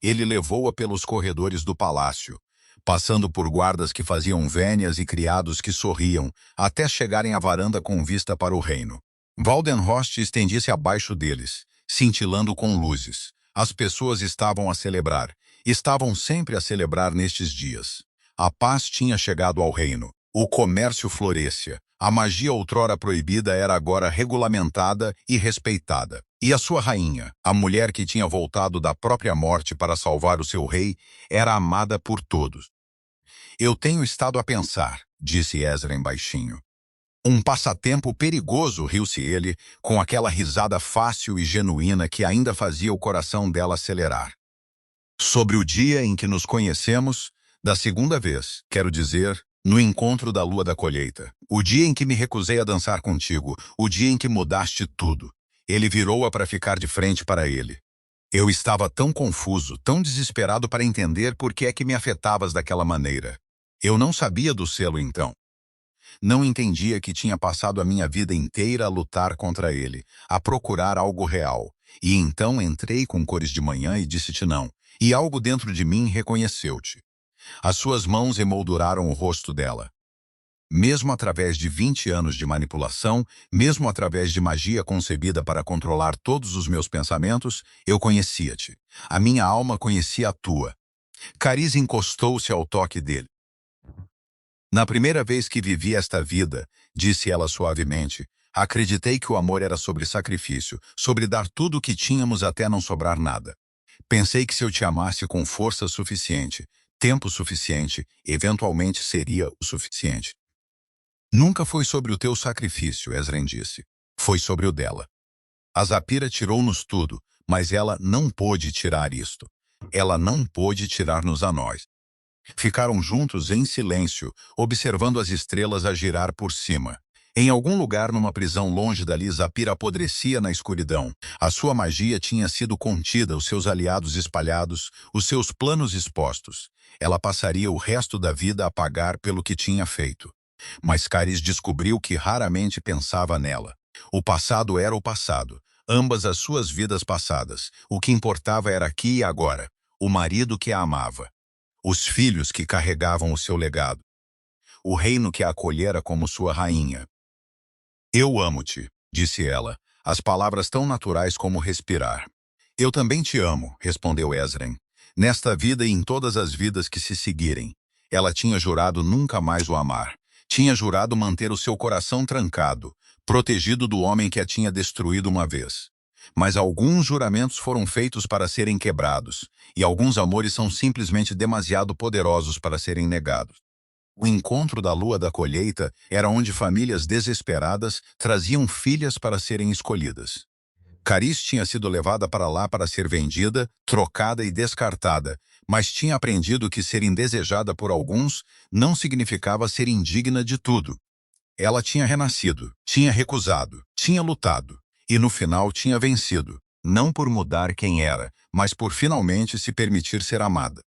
Ele levou-a pelos corredores do palácio, passando por guardas que faziam vénias e criados que sorriam, até chegarem à varanda com vista para o reino. Waldenhorst estendia-se abaixo deles, cintilando com luzes. As pessoas estavam a celebrar. Estavam sempre a celebrar nestes dias. A paz tinha chegado ao reino. O comércio florescia. A magia outrora proibida era agora regulamentada e respeitada. E a sua rainha, a mulher que tinha voltado da própria morte para salvar o seu rei, era amada por todos. Eu tenho estado a pensar, disse Ezren baixinho. Um passatempo perigoso, riu-se ele, com aquela risada fácil e genuína que ainda fazia o coração dela acelerar. Sobre o dia em que nos conhecemos, da segunda vez, quero dizer, no encontro da lua da colheita. O dia em que me recusei a dançar contigo, o dia em que mudaste tudo. Ele virou-a para ficar de frente para ele. Eu estava tão confuso, tão desesperado para entender por que é que me afetavas daquela maneira. Eu não sabia do selo então. Não entendia que tinha passado a minha vida inteira a lutar contra ele, a procurar algo real. E então entrei com cores de manhã e disse-te não. E algo dentro de mim reconheceu-te. As suas mãos emolduraram o rosto dela. Mesmo através de 20 anos de manipulação, mesmo através de magia concebida para controlar todos os meus pensamentos, eu conhecia-te. A minha alma conhecia a tua. Caris encostou-se ao toque dele. Na primeira vez que vivi esta vida, disse ela suavemente, acreditei que o amor era sobre sacrifício, sobre dar tudo o que tínhamos até não sobrar nada. Pensei que se eu te amasse com força suficiente, tempo suficiente, eventualmente seria o suficiente. Nunca foi sobre o teu sacrifício, Ezren disse. Foi sobre o dela. A Zapira tirou-nos tudo, mas ela não pôde tirar isto. Ela não pôde tirar-nos a nós. Ficaram juntos em silêncio, observando as estrelas a girar por cima. Em algum lugar numa prisão longe dali, Zapira apodrecia na escuridão. A sua magia tinha sido contida, os seus aliados espalhados, os seus planos expostos. Ela passaria o resto da vida a pagar pelo que tinha feito. Mas Caris descobriu que raramente pensava nela. O passado era o passado, ambas as suas vidas passadas. O que importava era aqui e agora, o marido que a amava, os filhos que carregavam o seu legado, o reino que a acolhera como sua rainha. Eu amo-te, disse ela, as palavras tão naturais como respirar. Eu também te amo, respondeu Ezren. Nesta vida e em todas as vidas que se seguirem. Ela tinha jurado nunca mais o amar. Tinha jurado manter o seu coração trancado, protegido do homem que a tinha destruído uma vez. Mas alguns juramentos foram feitos para serem quebrados, e alguns amores são simplesmente demasiado poderosos para serem negados. O encontro da lua da colheita era onde famílias desesperadas traziam filhas para serem escolhidas. Caris tinha sido levada para lá para ser vendida, trocada e descartada, mas tinha aprendido que ser indesejada por alguns não significava ser indigna de tudo. Ela tinha renascido, tinha recusado, tinha lutado, e no final tinha vencido, não por mudar quem era, mas por finalmente se permitir ser amada.